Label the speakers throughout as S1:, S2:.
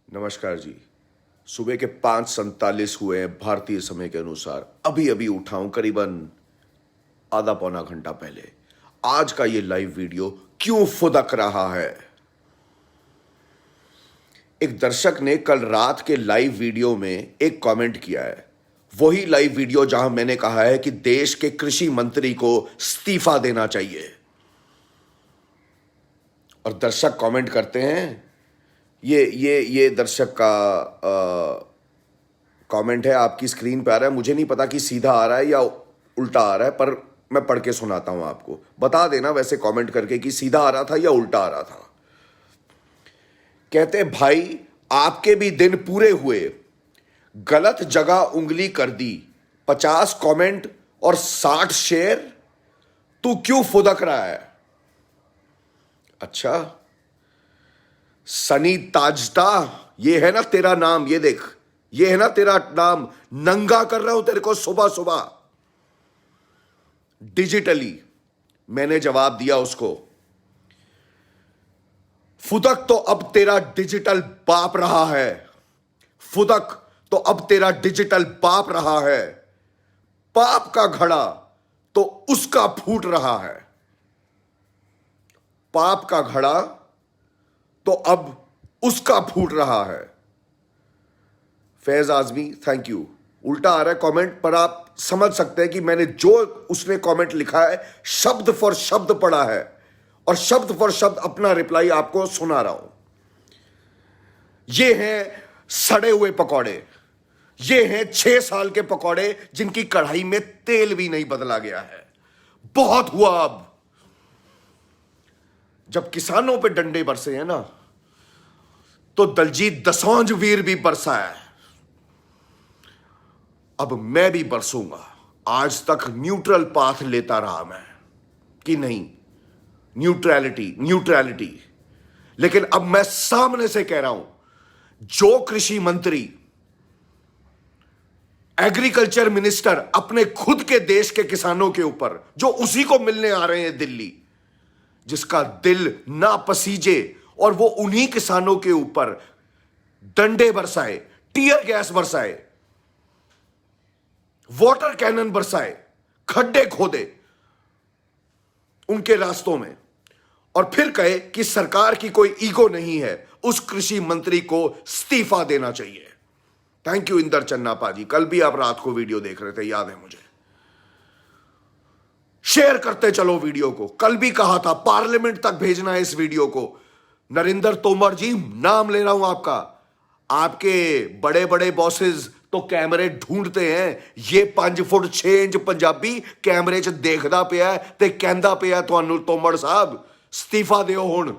S1: नमस्कार जी। सुबह के 5:47 हुए हैं भारतीय समय के अनुसार। अभी अभी उठा हूं, करीबन आधा पौना घंटा पहले। आज का ये लाइव वीडियो क्यों फुदक रहा है? एक दर्शक ने कल रात के लाइव वीडियो में एक कमेंट किया है, वही लाइव वीडियो जहां मैंने कहा है कि देश के कृषि मंत्री को इस्तीफा देना चाहिए। और दर्शक कमेंट करते हैं, ये दर्शक का कमेंट है, आपकी स्क्रीन पे आ रहा है। मुझे नहीं पता कि सीधा आ रहा है या उल्टा आ रहा है, पर मैं पढ़ के सुनाता हूं आपको। बता देना वैसे कमेंट करके कि सीधा आ रहा था या उल्टा आ रहा था। कहते भाई आपके भी दिन पूरे हुए, गलत जगह उंगली कर दी, 50 कमेंट और 60 शेयर, तू क्यों फुदक रहा है? अच्छा, सनी ताजता, ये है ना तेरा नाम? ये देख, ये है ना तेरा नाम? नंगा कर रहा हूं तेरे को सुबह सुबह डिजिटली। मैंने जवाब दिया उसको, फुदक तो अब तेरा डिजिटल बाप रहा है। फुदक तो अब तेरा डिजिटल बाप रहा है। पाप का घड़ा तो उसका फूट रहा है। पाप का घड़ा तो अब उसका फूट रहा है। Faiz Azmi, thank you. उल्टा आ रहा है कमेंट, पर आप समझ सकते हैं कि मैंने जो उसने कमेंट लिखा है शब्द फॉर शब्द पढ़ा है और शब्द फॉर शब्द अपना रिप्लाई आपको सुना रहा हूं। ये हैं सड़े हुए पकौड़े, ये हैं 6 साल के पकौड़े जिनकी कढ़ाई में तेल भी नहीं बदला गया है। बहुत हुआ। अब जब किसानों पे डंडे बरसे हैं ना, तो दलजीत दोसांझ वीर भी बरसा है। अब मैं भी बरसूंगा। आज तक न्यूट्रल पाथ लेता रहा मैं कि नहीं, न्यूट्रलिटी, लेकिन अब मैं सामने से कह रहा हूं, जो कृषि मंत्री, एग्रीकल्चर मिनिस्टर अपने खुद के देश के किसानों के ऊपर, जो उसी को मिलने आ रहे हैं दिल्ली, जिसका दिल ना पसीजे और वो उन्हीं किसानों के ऊपर डंडे बरसाए, टीयर गैस बरसाए, वाटर कैनन बरसाए, खड्डे खोदे उनके रास्तों में, और फिर कहे कि सरकार की कोई ईगो नहीं है, उस कृषि मंत्री को इस्तीफा देना चाहिए। थैंक यू इंदर चन्नापा जी। कल भी आप रात को वीडियो देख रहे थे, याद है मुझे। शेयर करते चलो वीडियो को। कल भी कहा था पार्लियामेंट तक भेजना है इस वीडियो को। नरेंद्र तोमर जी, नाम ले रहा हूं आपका। आपके बड़े बड़े बॉसेस तो कैमरे ढूंढते हैं। ये 5 फुट 6 इंच पंजाबी कैमरे च देखदा पिया ते कहंदा पिया तुहानू, तोमर साहब इस्तीफा दियो हुण,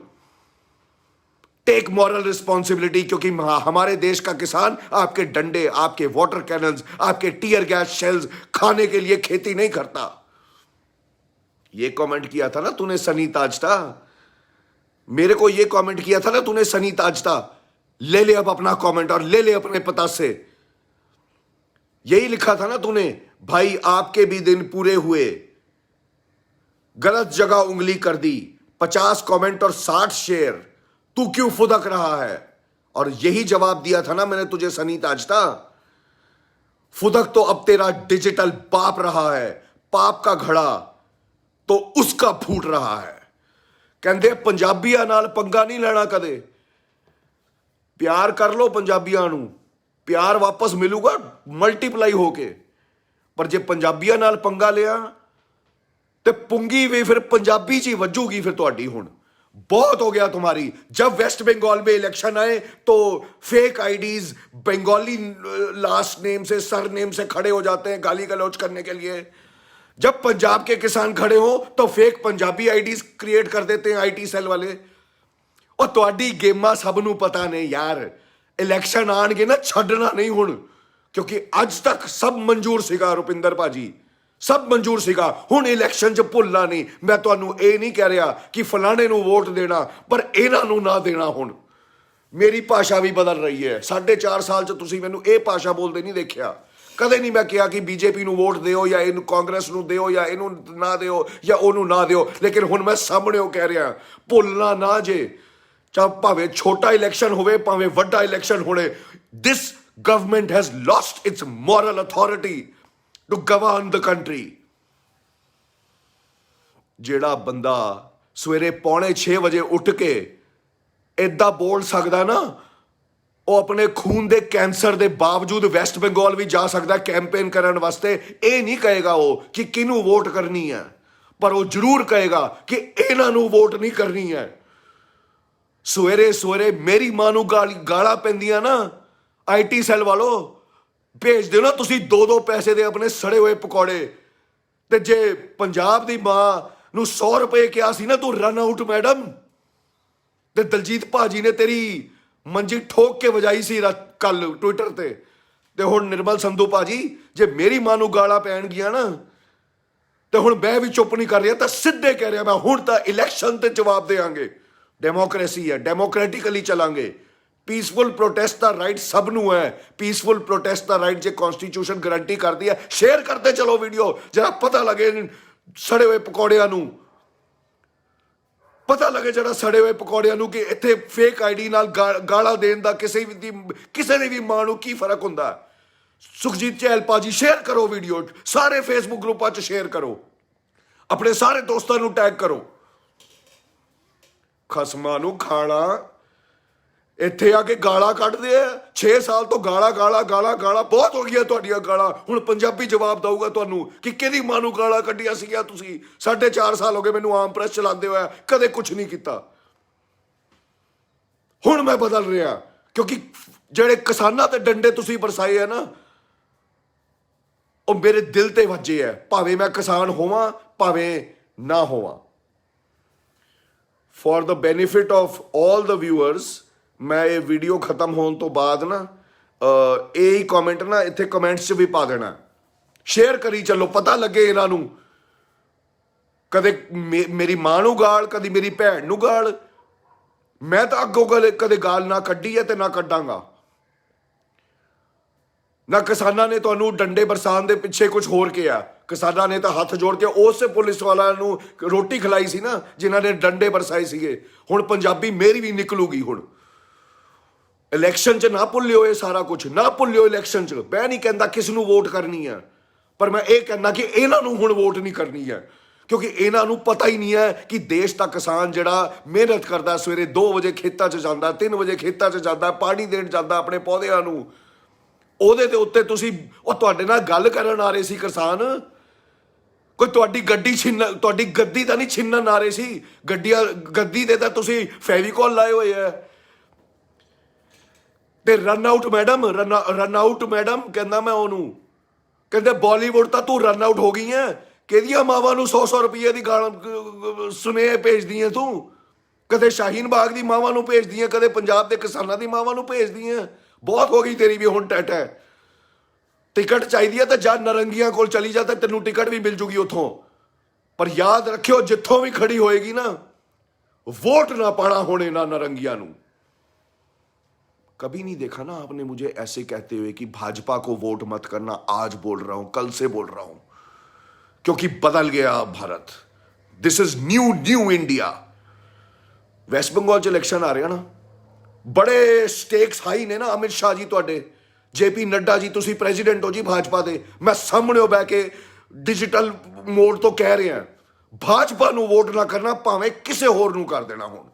S1: टेक मॉरल रिस्पॉन्सिबिलिटी, क्योंकि हमारे देश का किसान आपके डंडे, आपके वाटर कैनन्स, आपके टीयर गैस शेल्स खाने के लिए खेती नहीं करता। ये कमेंट किया था ना तूने सनी ताजता, मेरे को ये कमेंट किया था ना तूने सनी ताजता। ले ले अब अपना कमेंट और ले ले अपने पता से। यही लिखा था ना तूने, भाई आपके भी दिन पूरे हुए, गलत जगह उंगली कर दी, 50 कमेंट और 60 शेयर, तू क्यों फुदक रहा है? और यही जवाब दिया था ना मैंने तुझे सनी ताजता, फुदक तो अब तेरा डिजिटल बाप रहा है। पाप का घड़ा तो उसका फूट रहा है। कहते पंजाबियां नाल पंगा नहीं लेना कदे। प्यार कर लो पंजाबियां नू, प्यार वापस मिलूगा मल्टीप्लाई होके। पर जे पंजाबियां नाल पंगा लिया ते पुंगी भी फिर पंजाबी ची वजूगी फिर तुहाडी। हुण बहुत हो गया तुम्हारी। जब वेस्ट बंगाल में इलेक्शन आए तो fake IDs Bengali last name से, सर नेम से खड़े हो जाते हैं गाली गलौज करने के लिए। जब पंजाब के किसान खड़े हो तो फेक पंजाबी आईडीज क्रिएट कर देते हैं आईटी सेल वाले। और तुहाडी गेमां सबनू पता ने यार। इलेक्शन आणगे ना, छड्डना नहीं हुण, क्योंकि अज तक सब मंजूर सीगा रुपिंदर भाजी, सब मंजूर सीगा। हुण इलेक्शन च भुलना नहीं। मैं तुहानू ये नहीं कह रहा कि फलाने नू वोट देना, पर इन्हां नू ना देना। हुण मेरी भाषा भी बदल रही है। 4.5 साल च तुसीं मैनू ये भाषा बोलते नहीं देखिया। कदे नहीं मैं कहा कि बीजेपी नू वोट दिओ या इन कांग्रेस नू दिओ या इनू ना दिओ या ओनू ना दिओ। लेकिन हुण मैं सामने कह रहा, भुलना ना जे ਚਾਹੇ ਭਾਵੇਂ ਛੋਟਾ ਇਲੈਕਸ਼ਨ ਹੋਵੇ ਭਾਵੇਂ ਵੱਡਾ ਇਲੈਕਸ਼ਨ ਹੋਣੇ, this government has lost its moral authority to govern the country. ਜਿਹੜਾ ਬੰਦਾ ਸਵੇਰੇ 5:45 ਵਜੇ ਉੱਠ ਕੇ ਏਦਾਂ ਬੋਲ ਸਕਦਾ ਨਾ, ਉਹ ਆਪਣੇ ਖੂਨ ਦੇ ਕੈਂਸਰ ਦੇ ਬਾਵਜੂਦ ਵੈਸਟ ਬੰਗਾਲ ਵੀ ਜਾ ਸਕਦਾ ਕੈਂਪੇਨ ਕਰਨ ਵਾਸਤੇ। ਇਹ ਨਹੀਂ ਕਹੇਗਾ ਉਹ ਕਿ ਕਿਹਨੂੰ ਵੋਟ ਕਰਨੀ ਹੈ, ਪਰ ਉਹ ਜ਼ਰੂਰ ਕਹੇਗਾ ਕਿ ਇਹਨਾਂ ਨੂੰ ਵੋਟ ਨਹੀਂ ਕਰਨੀ ਹੈ। ਸਵੇਰੇ ਸਵੇਰੇ ਮੇਰੀ ਮਾਂ ਨੂੰ ਗਾਲਾਂ ਪੈਂਦੀਆਂ ਨਾ, IT ਸੈੱਲ ਵਾਲੋ ਭੇਜ ਦਿਓ ਨਾ ਤੁਸੀਂ 2-2 ਪੈਸੇ ਦੇ ਆਪਣੇ ਸੜੇ ਹੋਏ ਪਕੌੜੇ। ਤੇ ਜੇ ਪੰਜਾਬ ਦੀ ਮਾਂ ਨੂੰ 100 ਰੁਪਏ ਕਿਹਾ ਸੀ ਨਾ ਤੂੰ ਰਨ ਆਊਟ ਮੈਡਮ, ਤੇ ਦਲਜੀਤ ਭਾਜੀ ਨੇ ਤੇਰੀ ਮੰਜੀ ਠੋਕ ਕੇ ਵਜਾਈ ਸੀ ਕੱਲ ਟਵਿੱਟਰ ਤੇ ਹੁਣ ਨਿਰਮਲ ਸੰਧੂ ਭਾਜੀ ਜੇ ਮੇਰੀ ਮਾਂ ਨੂੰ ਗਾਲਾਂ ਪੈਣਗੀਆਂ ਨਾ, ਤੇ ਹੁਣ ਮੈਂ ਵੀ ਚੁੱਪ ਨਹੀਂ ਕਰ ਰਿਹਾ, ਤਾਂ ਸਿੱਧੇ ਕਹਿ ਰਿਹਾ ਮੈਂ ਹੁਣ ਤਾਂ ਇਲੈਕਸ਼ਨ ਤੇ ਜਵਾਬ ਦੇਵਾਂਗੇ। ਡੈਮੋਕ੍ਰੇਸੀ ਹੈ, ਡੈਮੋਕ੍ਰੈਟਿਕਲੀ ਚਲਾਂਗੇ। ਪੀਸਫੁਲ ਪ੍ਰੋਟੈਸਟ ਦਾ ਰਾਈਟ ਸਭ ਨੂੰ ਹੈ, ਪੀਸਫੁਲ ਪ੍ਰੋਟੈਸਟ ਦਾ ਰਾਈਟ ਜੇ ਕਨਸਟੀਟਿਊਸ਼ਨ ਗਰੰਟੀ ਕਰਦੀ ਹੈ। ਸ਼ੇਅਰ ਕਰਦੇ ਚਲੋ ਵੀਡੀਓ, ਜਰਾ ਪਤਾ ਲੱਗੇ ਸੜੇ ਹੋਏ ਪਕੌੜਿਆਂ ਨੂੰ, ਪਤਾ ਲੱਗੇ ਜਿਹੜਾ ਸੜੇ ਹੋਏ ਪਕੌੜਿਆਂ ਨੂੰ ਕਿ ਇੱਥੇ ਫੇਕ ID ਨਾਲ ਗਾਲਾਂ ਦੇਣ ਦਾ ਕਿਸੇ ਦੀ ਵੀ ਮਾਂ ਨੂੰ ਕੀ ਫਰਕ ਹੁੰਦਾ। ਸੁਖਜੀਤ ਚਹਿਲ ਭਾਜੀ ਸ਼ੇਅਰ ਕਰੋ ਵੀਡੀਓ, ਸਾਰੇ ਫੇਸਬੁੱਕ ਗਰੁੱਪਾਂ 'ਚ ਸ਼ੇਅਰ ਕਰੋ, ਆਪਣੇ ਸਾਰੇ ਦੋਸਤਾਂ ਨੂੰ ਟੈਗ ਕਰੋ। ਖਸਮਾਂ ਨੂੰ ਖਾਣਾ ਇੱਥੇ ਆ ਕੇ ਗਾਲਾਂ ਕੱਢਦੇ ਆ। 6 ਸਾਲ ਤੋਂ ਗਾਲਾਂ ਬਹੁਤ ਹੋ ਗਈਆਂ ਤੁਹਾਡੀਆਂ ਗਾਲਾਂ। ਹੁਣ ਪੰਜਾਬੀ ਜਵਾਬ ਦਊਗਾ ਤੁਹਾਨੂੰ ਕਿ ਕਿਹਦੀ ਮਾਂ ਨੂੰ ਗਾਲਾਂ ਕੱਢੀਆਂ ਸੀਗੀਆਂ ਤੁਸੀਂ। 4.5 ਸਾਲ ਹੋ ਗਏ ਮੈਨੂੰ ਆਮ ਪ੍ਰੈਸ ਚਲਾਉਂਦੇ ਹੋਇਆ, ਕਦੇ ਕੁਝ ਨਹੀਂ ਕੀਤਾ। ਹੁਣ ਮੈਂ ਬਦਲ ਰਿਹਾ ਕਿਉਂਕਿ ਜਿਹੜੇ ਕਿਸਾਨਾਂ ਤੇ ਡੰਡੇ ਤੁਸੀਂ ਬਰਸਾਏ ਆ ਨਾ, ਉਹ ਮੇਰੇ ਦਿਲ ਤੇ ਵੱਜੇ ਆ, ਭਾਵੇਂ ਮੈਂ ਕਿਸਾਨ ਹੋਵਾਂ ਭਾਵੇਂ ਨਾ ਹੋਵਾਂ। For the benefit of all the viewers मैं ये वीडियो खत्म होने तो बाद ना यही कमेंट ना इत्थे कमेंट्स च भी पा देना, शेयर करी चलो, पता लगे इन्हों कदे मेरी मां नूं गाल कदी मेरी भैन नूं गाल। मैं तो अगों कदे गाल ना कड्डी है ते ना कड्डांगा। ना किसानां ने तुहानूं डंडे बरसाण दे पिछे कुछ होर किया, किसानां ने तो हथ जोड़ के उस पुलिस वालों नूं रोटी खिलाई सी ना जिन्हां ने डंडे बरसाए सीगे। हुण पंजाबी मेरी भी निकलूगी। हुण इलैक्शन च ना भुल्लिओ, ये सारा कुछ ना भुल्लिओ इलैक्शन च। मैं नहीं कहता किस नूं वोट करनी है, पर मैं ये कहना कि इन्हां नूं हुण वोट नहीं करनी है, क्योंकि इन्हां नूं पता ही नहीं है कि देश का किसान जिहड़ा मेहनत करदा, सवेरे 2 वजे खेतां च जांदा, 3 वजे खेतां च जांदा, पानी देण जांदा अपने पौधिਆਂ ਨੂੰ, ਉਹਦੇ ਦੇ ਉੱਤੇ ਤੁਸੀਂ ਉਹ ਤੁਹਾਡੇ ਨਾਲ ਗੱਲ ਕਰਨ ਆ ਰਹੇ ਸੀ ਕਿਸਾਨ। ਕੋਈ ਤੁਹਾਡੀ ਗੱਡੀ ਤੁਹਾਡੀ ਗੱਦੀ ਤਾਂ ਨਹੀਂ ਛਿੰਨਣ ਆ ਰਹੇ ਸੀ, ਗੱਦੀ ਦੇ ਤਾਂ ਤੁਸੀਂ ਫੈਵੀਕੋਲ ਲਾਏ ਹੋਏ ਆ। ਤੇ ਰਨ ਆਊਟ ਮੈਡਮ ਕਹਿੰਦਾ ਮੈਂ ਉਹਨੂੰ, ਕਹਿੰਦੇ ਬਾਲੀਵੁੱਡ ਤਾਂ ਤੂੰ ਰਨ ਆਊਟ ਹੋ ਗਈ ਹੈ, ਕਿਹਦੀਆਂ ਮਾਵਾਂ ਨੂੰ 100-100 ਰੁਪਏ ਦੀ ਗਾਲਾਂ ਸੁਨੇਹੇ ਭੇਜਦੀ ਹੈ ਤੂੰ। ਕਦੇ ਸ਼ਾਹੀਨ ਬਾਗ ਦੀ ਮਾਵਾਂ ਨੂੰ ਭੇਜਦੀ ਹੈ, ਕਦੇ ਪੰਜਾਬ ਦੇ ਕਿਸਾਨਾਂ ਦੀ ਮਾਵਾਂ ਨੂੰ ਭੇਜਦੀ ਹੈ। ਬਹੁਤ ਹੋ ਗਈ ਤੇਰੀ ਵੀ ਹੁਣ ਟੈਟ ਹੈ। ਟਿਕਟ ਚਾਹੀਦੀ ਹੈ ਤਾਂ ਜਾ ਨਰੰਗੀਆਂ ਕੋਲ ਚਲੀ ਜਾ, ਤਾਂ ਤੈਨੂੰ ਟਿਕਟ ਵੀ ਮਿਲ ਜੂਗੀ ਉੱਥੋਂ। ਪਰ ਯਾਦ ਰੱਖਿਓ ਜਿੱਥੋਂ ਵੀ ਖੜੀ ਹੋਏਗੀ ਨਾ, वोट ना पाना होने ना नरंगिया नू। कभी नहीं देखा ना आपने मुझे ऐसे कहते हुए कि भाजपा को वोट मत करना। आज बोल रहा हूं, कल से बोल रहा हूं, क्योंकि बदल गया Bharat. This is new India. West Bengal च इलेक्शन आ रहे ना, बड़े स्टेक्स हाई ने ना। अमित शाह जी तुहाडे, JP नड्डा जी, तुसी प्रेजिडेंट हो जी भाजपा दे। मैं सामने बह के डिजिटल मोड तो कह रहे हैं, भाजपा नू वोट ना करना, भावें किसे होर नू कर देना। हुण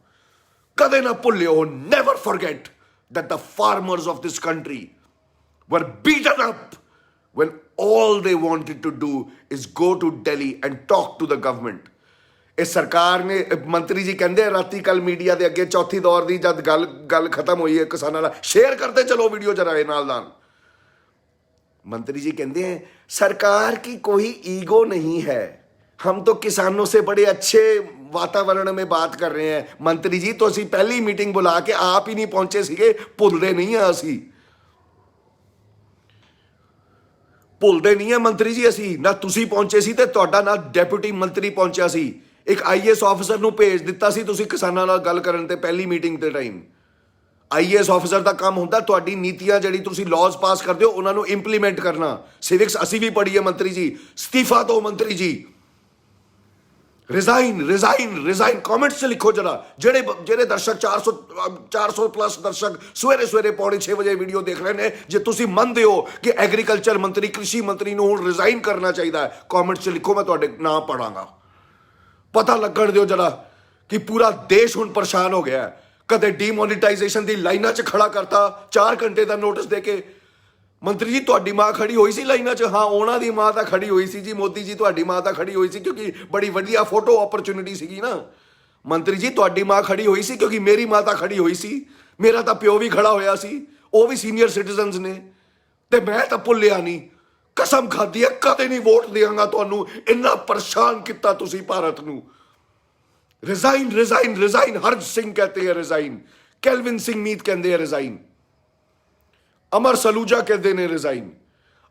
S1: कदे ना भुल्लिओ, never forget that the farmers of this country were beaten up when all they wanted to do is go to Delhi and talk to the government. इस सरकार ने, मंत्री जी कहते राती कल मीडिया के अगे चौथी दौर की जब गल खत्म हुई है किसानों वाला, शेयर करते चलो वीडियो जरा नाल नाल। मंत्री जी कहते हैं सरकार की कोई ईगो नहीं है, हम तो किसानों से बड़े अच्छे वातावरण में बात कर रहे हैं। मंत्री जी तो असी पहली मीटिंग बुला के आप ही नहीं पहुंचे सीगे, भुलदे नहीं है असी, भुलदे नहीं है मंत्री जी असी। ना तुसी पहुंचे सी ते तुहाडा ना डेप्यूटी मंत्री पहुंचा सी, एक IAS ऑफिसर नूं भेज दिता सी तुसी किसानां नाल गल करन ते पहली मीटिंग ते टाइम। IAS ऑफिसर का काम होंदा तुहाडी नीतियां जिहड़ी तुसी लॉज पास करदे हो उन्हां नूं इंप्लीमेंट करना। सिविक्स असी भी पढ़ी है मंत्री जी, इस्तीफा दो मंत्री जी। रिजाइन रिजाइन रिजाइन कमेंट्स से लिखो जरा। जेड़े जेड़े दर्शक 400 प्लस दर्शक सवेरे सवेरे 5:45 वीडियो देख रहे ने, जे तुसी मनदे हो कि एग्रीकल्चर मंत्री कृषि मंत्री नूं हुण रिजाइन करना चाहिए, कमेंट से लिखो, मैं तुहाडे नाम पढ़ांगा। पता लगण दिओ जरा कि पूरा देश हुण परेशान हो गया है। कदे डीमोनेटाइजेशन दी लाइनां च खड़ा करता 4 घंटे का नोटिस देके, मंत्री जी तुहाडी मां खड़ी हुई सी लाइनां च। हाँ, उन्हां दी मां तां खड़ी हुई सी जी, मोदी जी तुहाडी मां तां खड़ी हुई सी क्योंकि बड़ी वधिया फोटो अपॉर्चुनिटी सीगी ना। मंत्री जी तुहाडी मां खड़ी हुई सी क्योंकि मेरी मां तां खड़ी हुई सी, मेरा तां प्यो भी खड़ा होया सी, वो भी सीनियर सिटीजनस ने, ते मैं तां भुल्लिया नहीं। कसम खादी है कदे नहीं वोट देंगा तुहानू, इन्ना परेशान किता तुसी भारत नू। रिजाइन रिजाइन रिजाइन, हरज सिंह कहते हैं रिजाइन, कैल्विन सिंह मीत कहते हैं रिजाइन, अमर सलूजा कहते हैं रिजाइन,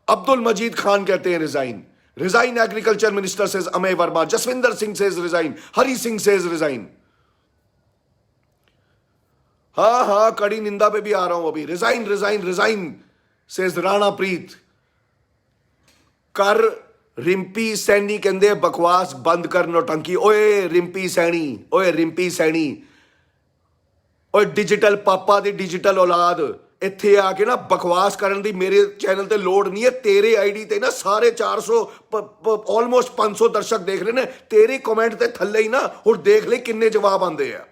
S1: अब्दुल मजीद खान कहते हैं resign. Resign agriculture minister says Amay Verma, Jaswinder Singh says resign, Hari Singh says resign. हाँ हाँ, कड़ी निंदा पे भी आ रहा हूं अभी। Resign resign resign says Rana Preet. कर रिंपी सैनी कहते बकवास बंद कर, नौटंकी। ओए रिंपी सैनी, ओए रिंपी सैनी, ओए डिजिटल पापा दी डिजिटल औलाद, इत्थे आके ना बकवास करन दी मेरे चैनल ते लोड़ नहीं है। तेरे आईडी ते ना सारे 400 ऑलमोस्ट 500 दर्शक देख रहे ने, तेरे कमेंट ते थल्ले ही ना हुण देख ले किन्ने जवाब आंदे आ।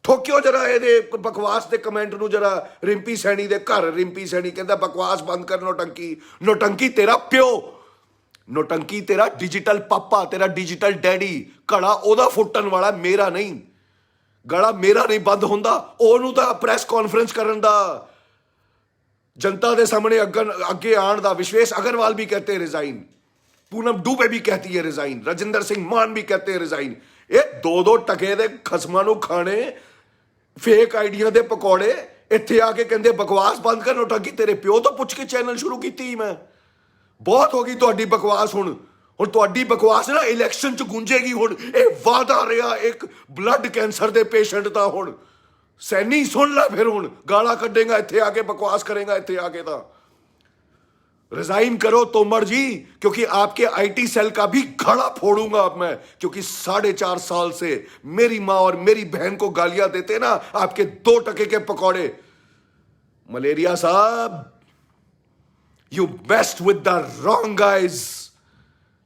S1: ठोकियो जरा ये बकवास के कमेंट नू जरा। रिंपी सैनी दे घर रिंपी सैनी कहता बकवास बंद कर, नौटंकी। नौटंकी तेरा प्यो, नौटंकी तेरा डिजिटल पापा, तेरा डिजिटल डैडी। घड़ा ओदा फुੱਟਣ वाला, मेरा नहीं। गला मेरा नहीं बंद होंदा, ओनू तां प्रैस कॉन्फ्रेंस करन दा, जनता के सामने अगे आने का। विश्वेश अग्रवाल भी कहते हैं रिजाइन, पूनम डुबे भी कहती है रिजाइन, राजिंदर सिंह मान भी कहते हैं रिजाइन। ये दो टके दे खसमां नू खाने फेक आइडिया दे पकौड़े इत्थे आके कहते बकवास बंद कर, नौटंकी। तेरे प्यो तो पुछ के चैनल शुरू की मैं। बहुत हो गई तुहाडी बकवास। हुण तुहाडी बकवास ना इलैक्शन च गूंजेगी। हुण ये वादा रहा एक ब्लड कैंसर दे पेशेंट दा। हुण सैनी सुन ला, फिर हुण गाला कड्डेगा, इत्थे आके बकवास करेगा, इत्थे आके तां रिजाइन करो तोमर जी, क्योंकि आपके आईटी सेल का भी घड़ा फोड़ूंगा अब मैं। क्योंकि 4.5 साल से मेरी मां और मेरी बहन को गालियां देते ना आपके 2 टके के पकौड़े। मलेरिया साहब, you messed with the wrong guys.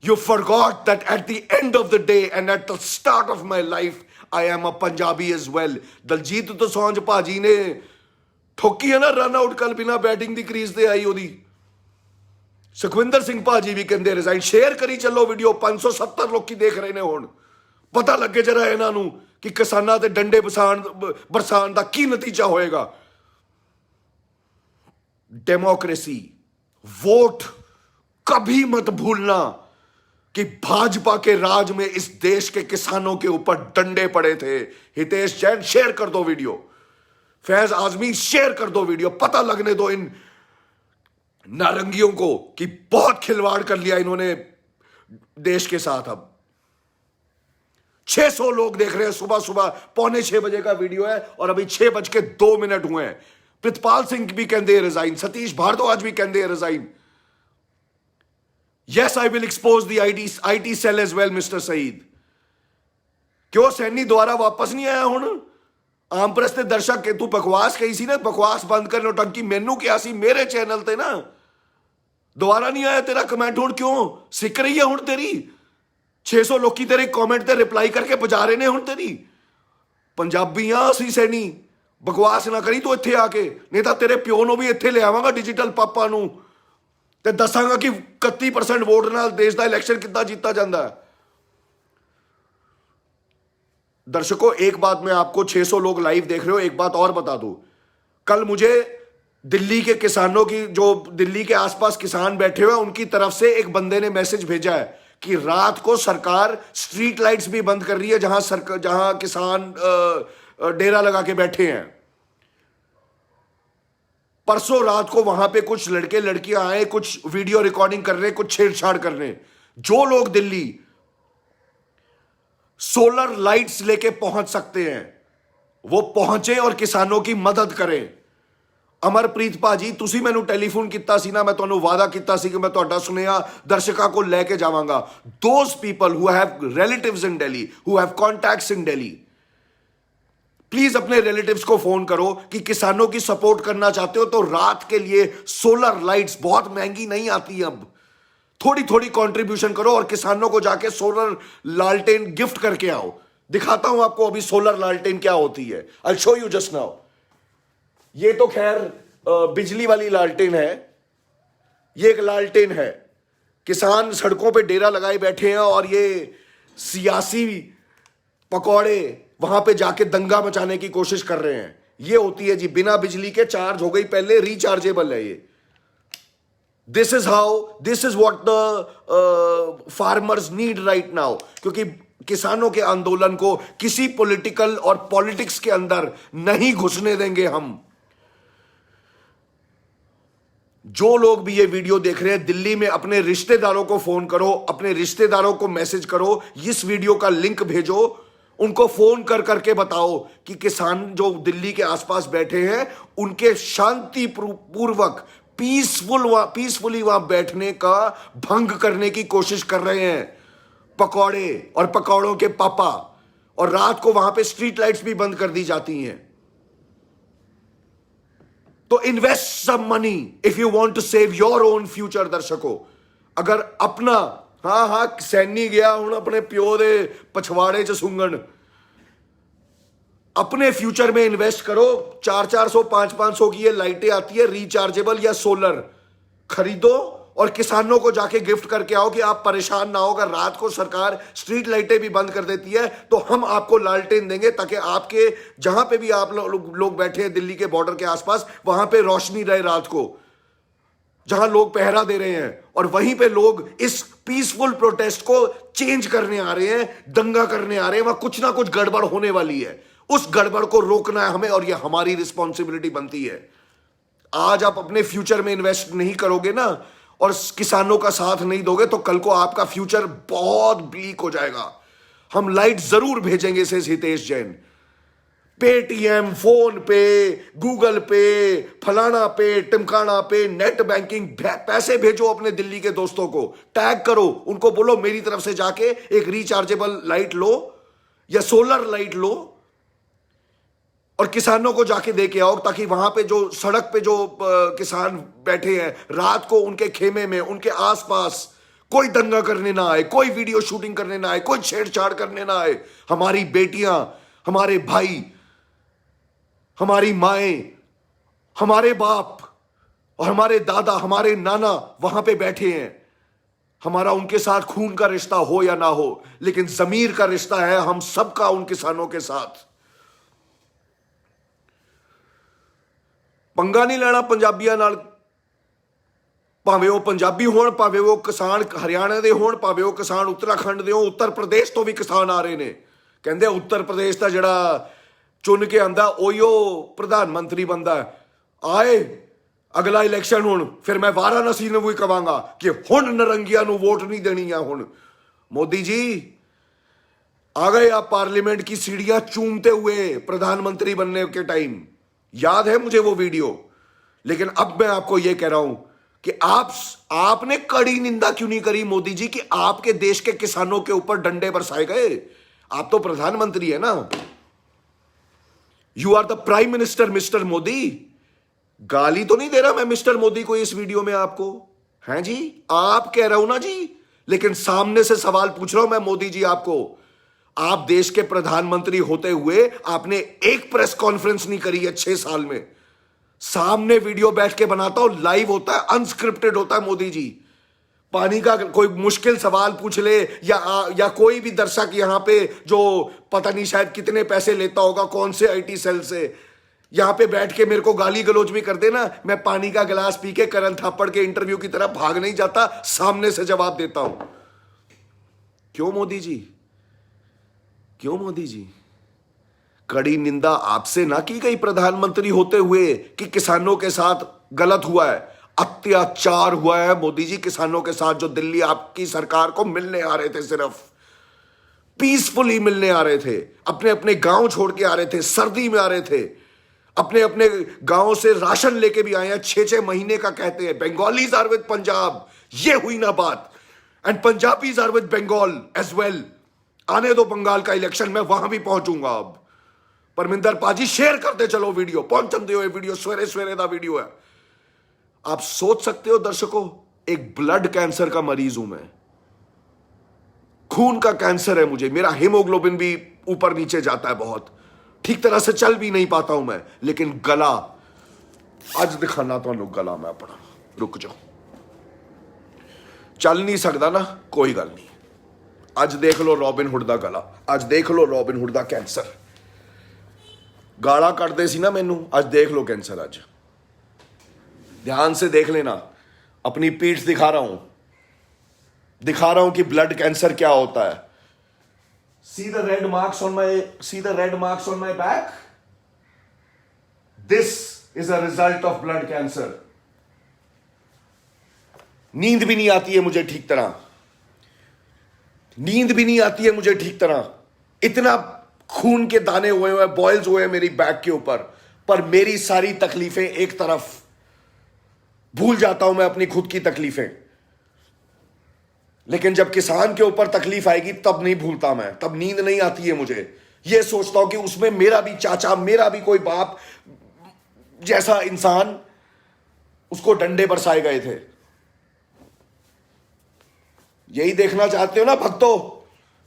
S1: You forgot that at the end of the day and at the start of my life, I am a Punjabi as well. Daljit Dosanjh भाजी ने ठोकी है ना रन आउट, कल बिना batting दी crease ते आई ओदी। सुखविंदर सिंह भाजी भी कहते रिजाइन। शेयर करी चलो वीडियो, 570 लोग देख रहे ने। हुण पता लगे जरा इन्हां नूं कि किसानां ते डंडे बरसान दा की नतीजा होएगा। डेमोक्रेसी, वोट कभी मत भूलना कि भाजपा के राज में इस देश के किसानों के ऊपर डंडे पड़े थे। हितेश जैन शेयर कर दो वीडियो, फैज आजमी शेयर कर दो वीडियो। पता लगने दो इन नारंगियों को कि बहुत खिलवाड़ कर लिया इन्होंने देश के साथ। अब 600 लोग देख रहे हैं। सुबह सुबह 5:45 बजे का वीडियो है और अभी 6:02 हुए हैं। प्रितपाल सिंह भी कहते हैं रिजाइन, सतीश भारद्वाज भी कहते हैं resign. Yes, I will expose the IT cell as well mister Saeed. क्यों सैनी दोबारा वापस नहीं आया? हुण आम प्रेस के दर्शक के तू बकवास कही सी ना, बकवास बंद कर, नौटंकी मैनू क्या सी मेरे चैनल ते ना। दोबारा नहीं आया तेरा कमेंट। हुण क्यों सिक रही है? हुण तेरी 600 लोग तेरे कमेंट ते रिप्लाई करके बजा रहे ने। हुण तेरी पंजाबी हाँ असीं सैनी, बकवास ना करी तू इत्थे आके, नहीं तो तेरे प्यो नूं भी इत्थे ले आवांगा डिजिटल पापा नूं ते दसांगा कि 31% वोट नाल देश दा इलैक्शन किद्दां जीता जांदा है। दर्शकों, एक बात मैं आपको, 600 लोग लाइव देख रहे हो, एक बात और बता दूं। कल मुझे दिल्ली के किसानों की, जो दिल्ली के आसपास किसान बैठे हुए हैं, उनकी तरफ से एक बंदे ने मैसेज भेजा है कि रात को सरकार स्ट्रीट लाइट्स भी बंद कर रही है जहां किसान डेरा लगा के बैठे हैं। परसों रात को वहां पे कुछ लड़के लड़कियां आए, कुछ वीडियो रिकॉर्डिंग कर रहे, कुछ छेड़छाड़ कर रहे। जो लोग दिल्ली सोलर लाइट्स लेके पहुंच सकते हैं वो पहुंचे और किसानों की मदद करें। ਅਮਰਪ੍ਰੀਤ ਭਾਜੀ, ਤੁਸੀਂ ਮੈਨੂੰ ਟੈਲੀਫੋਨ ਕੀਤਾ ਸੀ ਨਾ, ਮੈਂ ਤੁਹਾਨੂੰ ਵਾਅਦਾ ਕੀਤਾ ਸੀ ਕਿ ਮੈਂ ਤੁਹਾਡਾ ਸੁਨੇਹਾ ਦਰਸ਼ਕਾਂ ਕੋਲ ਲੈ ਕੇ ਜਾਵਾਂਗਾ। Those people who have relatives in Delhi, who have contacts in Delhi, please अपने रिलेटिव्स को फोन करो कि किसानों की सपोर्ट करना चाहते हो तो रात के लिए सोलर लाइट्स बहुत महंगी नहीं आती, अब थोड़ी थोड़ी कंट्रीब्यूशन करो और किसानों को जाके सोलर लालटेन गिफ्ट करके आओ। दिखाता हूं आपको अभी सोलर लालटेन क्या होती है। I show you just now. ये तो खैर बिजली वाली लालटेन है, ये एक लालटेन है। किसान सड़कों पे डेरा लगाए बैठे हैं और ये सियासी पकौड़े वहां पे जाके दंगा मचाने की कोशिश कर रहे हैं। ये होती है जी बिना बिजली के चार्ज हो गई, पहले रिचार्जेबल है ये। This is what the farmers need right now, क्योंकि किसानों के आंदोलन को किसी पॉलिटिकल और पॉलिटिक्स के अंदर नहीं घुसने देंगे हम। जो लोग भी ये वीडियो देख रहे हैं दिल्ली में, अपने रिश्तेदारों को फोन करो, अपने रिश्तेदारों को मैसेज करो, इस वीडियो का लिंक भेजो, उनको फोन कर करके बताओ कि किसान जो दिल्ली के आसपास बैठे हैं उनके शांति पूर्वक पीसफुली वहां बैठने का भंग करने की कोशिश कर रहे हैं पकौड़े और पकौड़ों के पापा। और रात को वहां पे स्ट्रीट लाइट्स भी बंद कर दी जाती हैं। तो invest some money if you want to save your own future. दर्शकों, अगर अपना हाँ सैनी गया हूं अपने प्यो दे पछवाड़े च सूंघण, अपने फ्यूचर में इन्वेस्ट करो। 400 500 की ये लाइटें आती है रिचार्जेबल या सोलर, खरीदो और किसानों को जाके गिफ्ट करके आओ कि आप परेशान ना हो। अगर रात को सरकार स्ट्रीट लाइटें भी बंद कर देती है तो हम आपको लालटेन देंगे, ताकि आपके जहां पे भी आप लोग बैठे हैं दिल्ली के बॉर्डर के आसपास, वहां पे रोशनी रहे रात को, जहां लोग पहरा दे रहे हैं। और वहीं पे लोग इस पीसफुल प्रोटेस्ट को चेंज करने आ रहे हैं, दंगा करने आ रहे हैं, वहां कुछ ना कुछ गड़बड़ होने वाली है। उस गड़बड़ को रोकना है हमें और यह हमारी रिस्पॉन्सिबिलिटी बनती है। आज आप अपने फ्यूचर में इन्वेस्ट नहीं करोगे ना और किसानों का साथ नहीं दोगे तो कल को आपका फ्यूचर बहुत ब्लीक हो जाएगा। हम लाइट जरूर भेजेंगे से हितेश जैन। पेटीएम, फोन पे, गूगल पे, फलाना पे, टिमकाना पे, नेट बैंकिंग, पैसे भेजो अपने दिल्ली के दोस्तों को, टैग करो, उनको बोलो मेरी तरफ से जाके एक रिचार्जेबल लाइट लो या सोलर लाइट लो और किसानों को जाके दे के आओ, ताकि वहां पे जो सड़क पे जो किसान बैठे हैं रात को, उनके खेमे में, उनके आसपास कोई दंगा करने ना आए, कोई वीडियो शूटिंग करने ना आए, कोई छेड़छाड़ करने ना आए। हमारी बेटियां, हमारे भाई, हमारी माएं, हमारे बाप और हमारे दादा, हमारे नाना वहां पे बैठे हैं। हमारा उनके साथ खून का रिश्ता हो या ना हो, लेकिन जमीर का रिश्ता है हम सबका उन किसानों के साथ। पंगा नहीं लेना पंजाबियों नाल, भावें वो पंजाबी होण, भावें वो किसान हरियाणा दे होण, भावें वो किसान उत्तराखंड दे हो। उत्तर प्रदेश तो भी किसान आ रहे ने, कहंदे उत्तर प्रदेश दा जिहड़ा चुन के आंदा ओहिओ प्रधानमंत्री बनदा आए अगला इलैक्शन हुण, फिर मैं वाराणसी नूं भी कहांगा कि हुण नरंगिया नूं वोट नहीं देनी है। हुण मोदी जी आ गए आप पार्लियामेंट की सीढ़ियां चूमते हुए प्रधानमंत्री बनने के टाइम, याद है मुझे वो वीडियो। लेकिन अब मैं आपको यह कह रहा हूं कि आपने कड़ी निंदा क्यों नहीं करी मोदी जी कि आपके देश के किसानों के ऊपर डंडे बरसाए गए। आप तो प्रधानमंत्री है ना, you are the prime minister mister Modi. गाली तो नहीं दे रहा मैं मिस्टर मोदी को इस वीडियो में आपको, हैं जी, आप कह रहा हूं ना जी, लेकिन सामने से सवाल पूछ रहा हूं मैं मोदी जी आपको। आप देश के प्रधानमंत्री होते हुए आपने एक प्रेस कॉन्फ्रेंस नहीं करी है 6 साल में। सामने वीडियो बैठ के बनाता हूं, लाइव होता है, अनस्क्रिप्टेड होता है मोदी जी। पानी का कोई मुश्किल सवाल पूछ ले या कोई भी दर्शक यहां पे जो पता नहीं शायद कितने पैसे लेता होगा कौन से आईटी सेल से, यहां पे बैठ के मेरे को गाली गलौज भी कर देना, मैं पानी का गिलास पी के करण थापड़ के इंटरव्यू की तरह भाग नहीं जाता, सामने से जवाब देता हूं। क्यों मोदी जी, क्यों मोदी जी? कड़ी निंदा आपसे ना की गई प्रधानमंत्री होते हुए कि किसानों के साथ गलत हुआ है, अत्याचार हुआ है मोदी जी किसानों के साथ, जो दिल्ली आपकी सरकार को मिलने आ रहे थे, सिर्फ पीसफुली मिलने आ रहे थे, अपने अपने गांव छोड़ के आ रहे थे, सर्दी में आ रहे थे, अपने अपने गांव से राशन लेके भी आए हैं, 6-6 महीने का कहते हैं। बंगालीज आर विद पंजाब, ये हुई ना बात। And Punjabis are with Bengal as well. आने दो बंगाल का इलेक्शन, मैं वहां भी पहुंचूंगा। अब परमिंदर पाजी शेयर करते चलो वीडियो, पहुंचन दो। ये वीडियो सवेरे सवेरे का वीडियो है। आप सोच सकते हो दर्शकों, एक ब्लड कैंसर का मरीज हूं मैं, खून का कैंसर है मुझे, मेरा हीमोग्लोबिन भी ऊपर नीचे जाता है बहुत, ठीक तरह से चल भी नहीं पाता हूं मैं। लेकिन गला आज दिखाना तो गला मैं अपना, रुक जाओ, चल नहीं सकता ना, कोई गल नहीं। आज देख लो रॉबिन हुड दा गला, आज देख लो रॉबिन हुड दा कैंसर। गाला कटदे सी ना मैनू, आज देख लो कैंसर। आज ध्यान से देख लेना, अपनी पीठ दिखा रहा हूं कि ब्लड कैंसर क्या होता है। See the red marks on my back? This is a result of blood cancer. नींद भी नहीं आती है मुझे ठीक तरह, नींद भी नहीं आती है मुझे ठीक तरह। इतना खून के दाने हुए हुए, बॉयल्स हुए मेरी बैक के ऊपर, पर मेरी सारी तकलीफें एक तरफ, भूल जाता हूं मैं अपनी खुद की तकलीफें। लेकिन जब किसान के ऊपर तकलीफ आएगी तब नहीं भूलता मैं, तब नींद नहीं आती है मुझे। यह सोचता हूं कि उसमें मेरा भी चाचा, मेरा भी कोई बाप जैसा इंसान, उसको डंडे बरसाए गए थे। यही देखना चाहते हो ना भक्तों?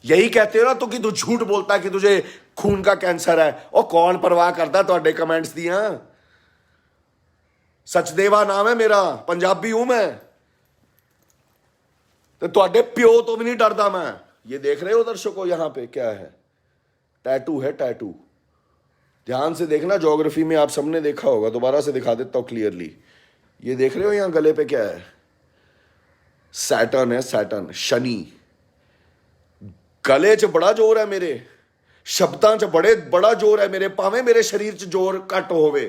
S1: यही कहते हो ना तो कि तू झूठ बोलता है कि तुझे खून का कैंसर है। और कौन परवाह करता तुहाडे कमेंट्स दियां? सचदेवा नाम है मेरा, पंजाबी हूं मैं, तो तुहाडे प्यो तो भी नहीं डरदा मैं। ये देख रहे हो दर्शकों, यहां पे क्या है? टैटू है, टैटू। ध्यान से देखना, ज्योग्राफी में आप सबने देखा होगा, दोबारा से दिखा देता हूं क्लियरली। ये देख रहे हो यहां गले पे क्या है? सैटर्न है, सैटर्न, शनि। गले च बड़ा जोर है मेरे, शब्दां च बड़ा जोर है मेरे, भावें मेरे शरीर च जोर घट होवे।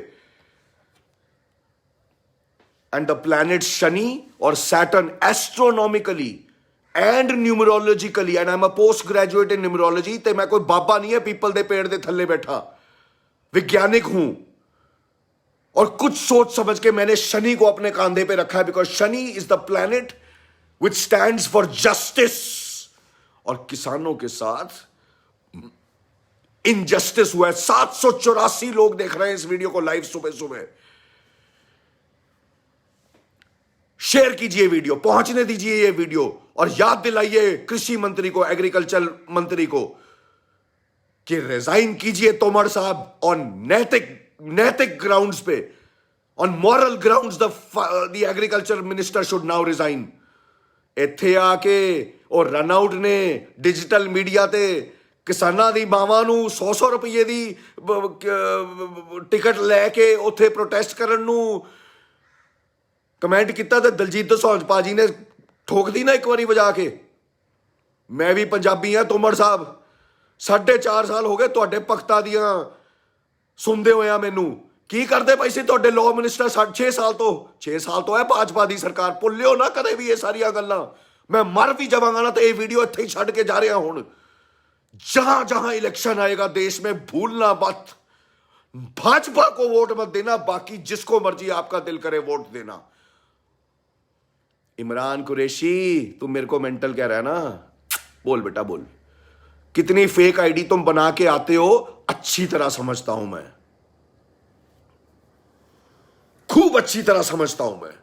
S1: एंड द प्लैनेट शनि और Saturn astronomically and numerologically, and I am a post graduate in numerology, तो मैं कोई बाबा नहीं है पीपल दे पेड़ दे थल्ले बैठा, वैज्ञानिक हूं। और कुछ सोच समझ के मैंने शनि को अपने कांधे पे रखा है, because Shani is the planet which stands for justice. और किसानों के साथ इनजस्टिस हुआ है। 784 लोग देख रहे हैं इस वीडियो को लाइव सुबह सुबह। शेयर कीजिए वीडियो, पहुंचने दीजिए ये वीडियो, और याद दिलाइए कृषि मंत्री को, एग्रीकल्चर मंत्री को, कि रिजाइन कीजिए तोमर साहब ऑन नैतिक ग्राउंड्स पे, on moral grounds the agriculture minister should now resign. ਇੱਥੇ ਆ ਕੇ ਉਹ ਰਨ ਆਊਟ ਨੇ डिजिटल मीडिया ਤੇ ਕਿਸਾਨਾਂ ਦੀ ਮਾਵਾਂ ਨੂੰ 100-100 ਰੁਪਏ ਦੀ ਟਿਕਟ ਲੈ ਕੇ ਉੱਥੇ ਪ੍ਰੋਟੈਸਟ ਕਰਨ ਨੂੰ ਕਮੈਂਟ ਕੀਤਾ, ਤੇ ਦਲਜੀਤ ਦੋਸਾਂਝ ਪਾਜੀ ਨੇ ਠੋਕਦੀ ਨਾ ਇੱਕ ਵਾਰੀ ਵਜਾ ਕੇ। ਮੈਂ ਵੀ ਪੰਜਾਬੀ ਆ ਤੋਮਰ ਸਾਹਿਬ, 4.5 ਸਾਲ ਹੋ ਗਏ ਤੁਹਾਡੇ ਭਗਤਾਂ ਦੀਆਂ ਸੁਣਦੇ ਹੋਇਆ ਮੈਨੂੰ। ਕੀ ਕਰਦੇ ਪਏ ਸੀ ਤੁਹਾਡੇ ਲਾਅ ਮਿਨਿਸਟਰ 6 ਸਾਲ ਤੋਂ ਹੈ ਭਾਜਪਾ ਦੀ ਸਰਕਾਰ। ਭੁੱਲਿਓ ਨਾ ਕਦੇ ਵੀ ਇਹ ਸਾਰੀਆਂ ਗੱਲਾਂ। ਮੈਂ ਮਰ ਵੀ ਜਾਵਾਂਗਾ ਨਾ ਤੇ ਇਹ ਵੀਡੀਓ ਇੱਥੇ ਹੀ ਛੱਡ ਕੇ ਜਾ ਰਿਹਾ ਹੁਣ। जहां जहां इलेक्शन आएगा देश में, भूलना मत, भाजपा को वोट मत देना, बाकी जिसको मर्जी आपका दिल करे वोट देना। इमरान कुरैशी, तुम मेरे को मेंटल कह रहा है ना? बोल बेटा बोल, कितनी फेक आईडी तुम बना के आते हो अच्छी तरह समझता हूं मैं, खूब अच्छी तरह समझता हूं मैं।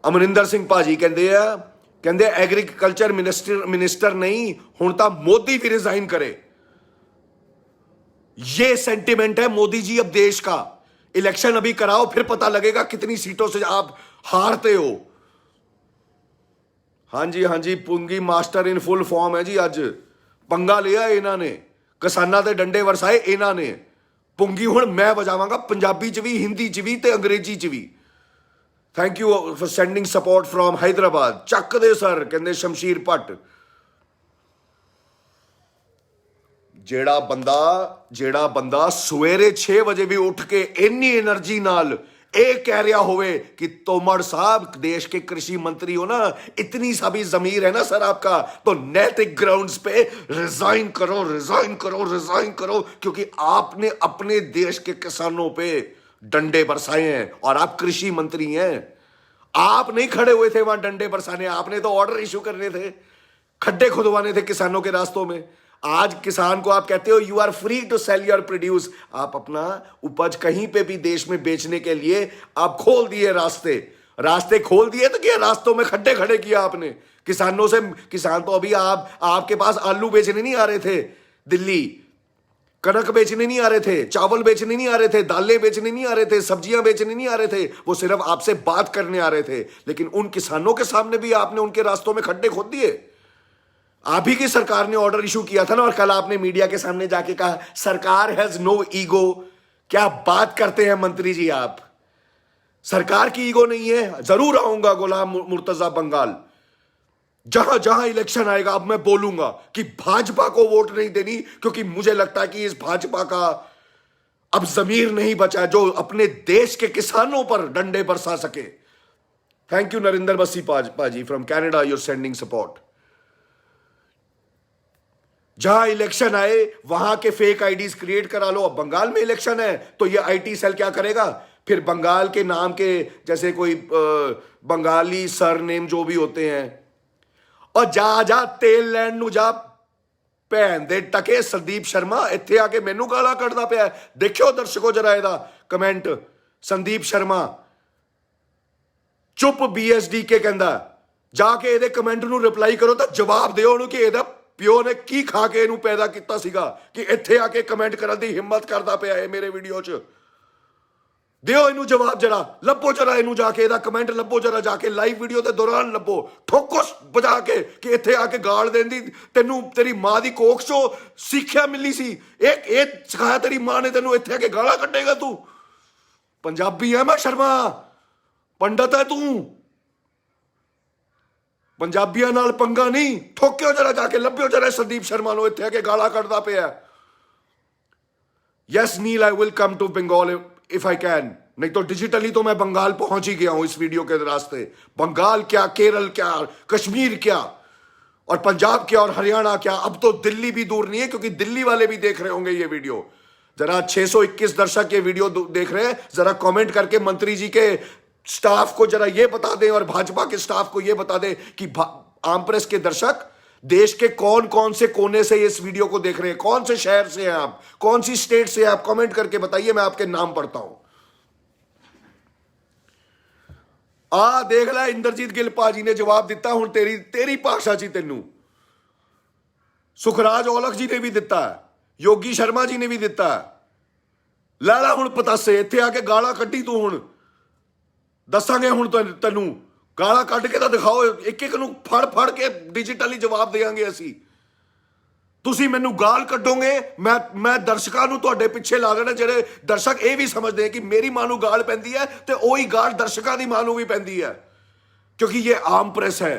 S1: अमरिंदर सिंह भाजी ਕਹਿੰਦੇ एग्रीकल्चर मिनिस्टर नहीं, हुण तां मोदी भी रिजाइन करे। ये सेंटिमेंट है मोदी जी अब देश का। इलेक्शन अभी कराओ, फिर पता लगेगा कितनी सीटों से आप हारते हो। हाँ जी, पुंगी मास्टर इन फुल फॉर्म है जी। अज पंगा लिया इन्हां ने, किसानां दे डंडे वरसाए इन्हां ने। पुंगी हुण मैं वजावांगा, पंजाबी च भी, हिंदी च भी ते अंग्रेजी च भी। Thank you for sending support from Hyderabad. चक दे सर, कहते शमशीर भट्ट। जेड़ा बंदा सवेरे 6 बजे भी उठ के इन्नी एनर्जी नाल एक कह रहा होवे कि तोमर साहब देश के कृषि मंत्री हो ना, इतनी सा भी जमीर है ना सर आपका, तो नैतिक ग्राउंड्स पे रिजाइन करो, रिजाइन करो, रिजाइन करो, क्योंकि आपने अपने देश के किसानों पे डंडे बरसाए हैं और आप कृषि मंत्री हैं। आप नहीं खड़े हुए थे वहां डंडे बरसाने, आपने तो ऑर्डर इशू करने थे, खड्डे खुदवाने थे किसानों के रास्तों में। आज किसान को आप कहते हो you are free to sell your produce, आप अपना उपज कहीं पे भी देश में बेचने के लिए आप खोल दिए रास्ते, रास्ते खोल दिए, तो क्या रास्तों में खड्डे खड़े किया आपने किसानों से। किसान तो अभी आपके पास आलू बेचने नहीं आ रहे थे दिल्ली, कनक बेचने नहीं आ रहे थे, चावल बेचने नहीं आ रहे थे, दालें बेचने नहीं आ रहे थे, सब्जियां बेचने नहीं आ रहे थे, वो सिर्फ आपसे बात करने आ रहे थे। लेकिन उन किसानों के सामने भी आपने उनके रास्तों में खड्डे खोद दिए। आप ही की सरकार ने ऑर्डर इशू किया था ना, और कल आपने मीडिया के सामने जाके कहा सरकार हैज नो ईगो। क्या बात करते हैं मंत्री जी आप, सरकार की ईगो नहीं है। जरूर आऊंगा गुलाम मुर्तजा बंगाल, जहां जहां इलेक्शन आएगा अब मैं बोलूंगा कि भाजपा को वोट नहीं देनी, क्योंकि मुझे लगता है कि इस भाजपा का अब जमीर नहीं बचा जो अपने देश के किसानों पर डंडे बरसा सके। Thank you Narendra Bassi paaji from Canada, you're sending support. जहां इलेक्शन आए वहां के फेक आईडीज क्रिएट करा लो। अब बंगाल में इलेक्शन है तो ये आईटी सेल क्या करेगा, फिर बंगाल के नाम के जैसे कोई बंगाली सरनेम जो भी होते हैं, और जा तेल लैंड नु जा भैन दे टके संदीप शर्मा इत्थे आके मैनू गाला कढ़दा पिया। देखियो दर्शकों जरा एदा कमेंट, संदीप शर्मा चुप बीएसडी के कहंदा, जाके एदे कमेंट नु रिप्लाई करो तो जवाब दिओ उन्होंने कि एदा ਪਿਓ ਨੇ ਕੀ ਖਾ ਕੇ ਇਹਨੂੰ ਪੈਦਾ ਕੀਤਾ ਸੀਗਾ ਕਿ ਇੱਥੇ ਆ ਕੇ ਕਮੈਂਟ ਕਰਨ ਦੀ ਹਿੰਮਤ ਕਰਦਾ ਪਿਆ ਹੈ ਮੇਰੇ ਵੀਡੀਓ 'ਚ। ਦਿਓ ਇਹਨੂੰ ਜਵਾਬ, ਜਰਾ ਲੱਭੋ, ਜਰਾ ਇਹਨੂੰ ਜਾ ਕੇ ਇਹਦਾ ਕਮੈਂਟ ਲੱਭੋ, ਜਰਾ ਜਾ ਕੇ ਲਾਈਵ ਵੀਡੀਓ ਦੇ ਦੌਰਾਨ ਲੱਭੋ, ਠੋਕੋ ਵਜਾ ਕੇ ਕਿ ਇੱਥੇ ਆ ਕੇ ਗਾਲ ਦੇਣ ਦੀ ਤੈਨੂੰ ਤੇਰੀ ਮਾਂ ਦੀ ਕੋਖ 'ਚੋਂ ਸਿੱਖਿਆ ਮਿਲੀ ਸੀ, ਇਹ ਸਿਖਾਇਆ ਤੇਰੀ ਮਾਂ ਨੇ ਤੈਨੂੰ, ਇੱਥੇ ਆ ਕੇ ਗਾਲਾਂ ਕੱਢੇਗਾ ਤੂੰ। ਪੰਜਾਬੀ ਹੈ ਮੈਂ ਸ਼ਰਮਾ, ਪੰਡਤ ਹੈ ਤੂੰ, पंजाबियों नाल पंगा नहीं। ठोक्यो जरा जाके लभ्यो जरा संदीप शर्मा नो इत्थे आके गाला कढ़दा पिया। Yes Neel, I will come to Bengal if I can, नहीं तो डिजिटली तो मैं बंगाल पहुंच ही गया हूं इस वीडियो के रास्ते। बंगाल क्या, केरल क्या, कश्मीर क्या, और पंजाब क्या, और हरियाणा क्या, अब तो दिल्ली भी दूर नहीं है, क्योंकि दिल्ली वाले भी देख रहे होंगे ये वीडियो। जरा 621 दर्शक ये वीडियो देख रहे हैं, जरा कमेंट करके मंत्री जी के स्टाफ को जरा ये बता दें और भाजपा के स्टाफ को ये बता दें कि आम प्रेस के दर्शक देश के कौन कौन से कोने से इस वीडियो को देख रहे हैं, कौन से शहर से हैं आप, कौन सी स्टेट से हैं आप, कमेंट करके बताइए, मैं आपके नाम पढ़ता हूं। देख ला इंद्रजीत गिल भाजी ने जवाब दिता, हुण तेरी भाषा च तेनू। सुखराज औलख जी ने भी दिता है, योगी शर्मा जी ने भी दिता है। ला हुण पतासे, इत्थे आके गाला कड्डी तू, हुण दसांगे, हुण तैनू गाला कढ़ के तो दिखाओ, एक एक नू फड़ फड़ के डिजिटली जवाब देंगे असी। तुसी मैनू गाल कड्डोगे, मैं दर्शकों नू तुहाडे पिछे ला देना, जेडे दर्शक ये भी समझते हैं कि मेरी मां नू गाल पैंदी है तो वही गाल दर्शकों की मां नू भी पैंदी है, क्योंकि ये आम प्रेस है।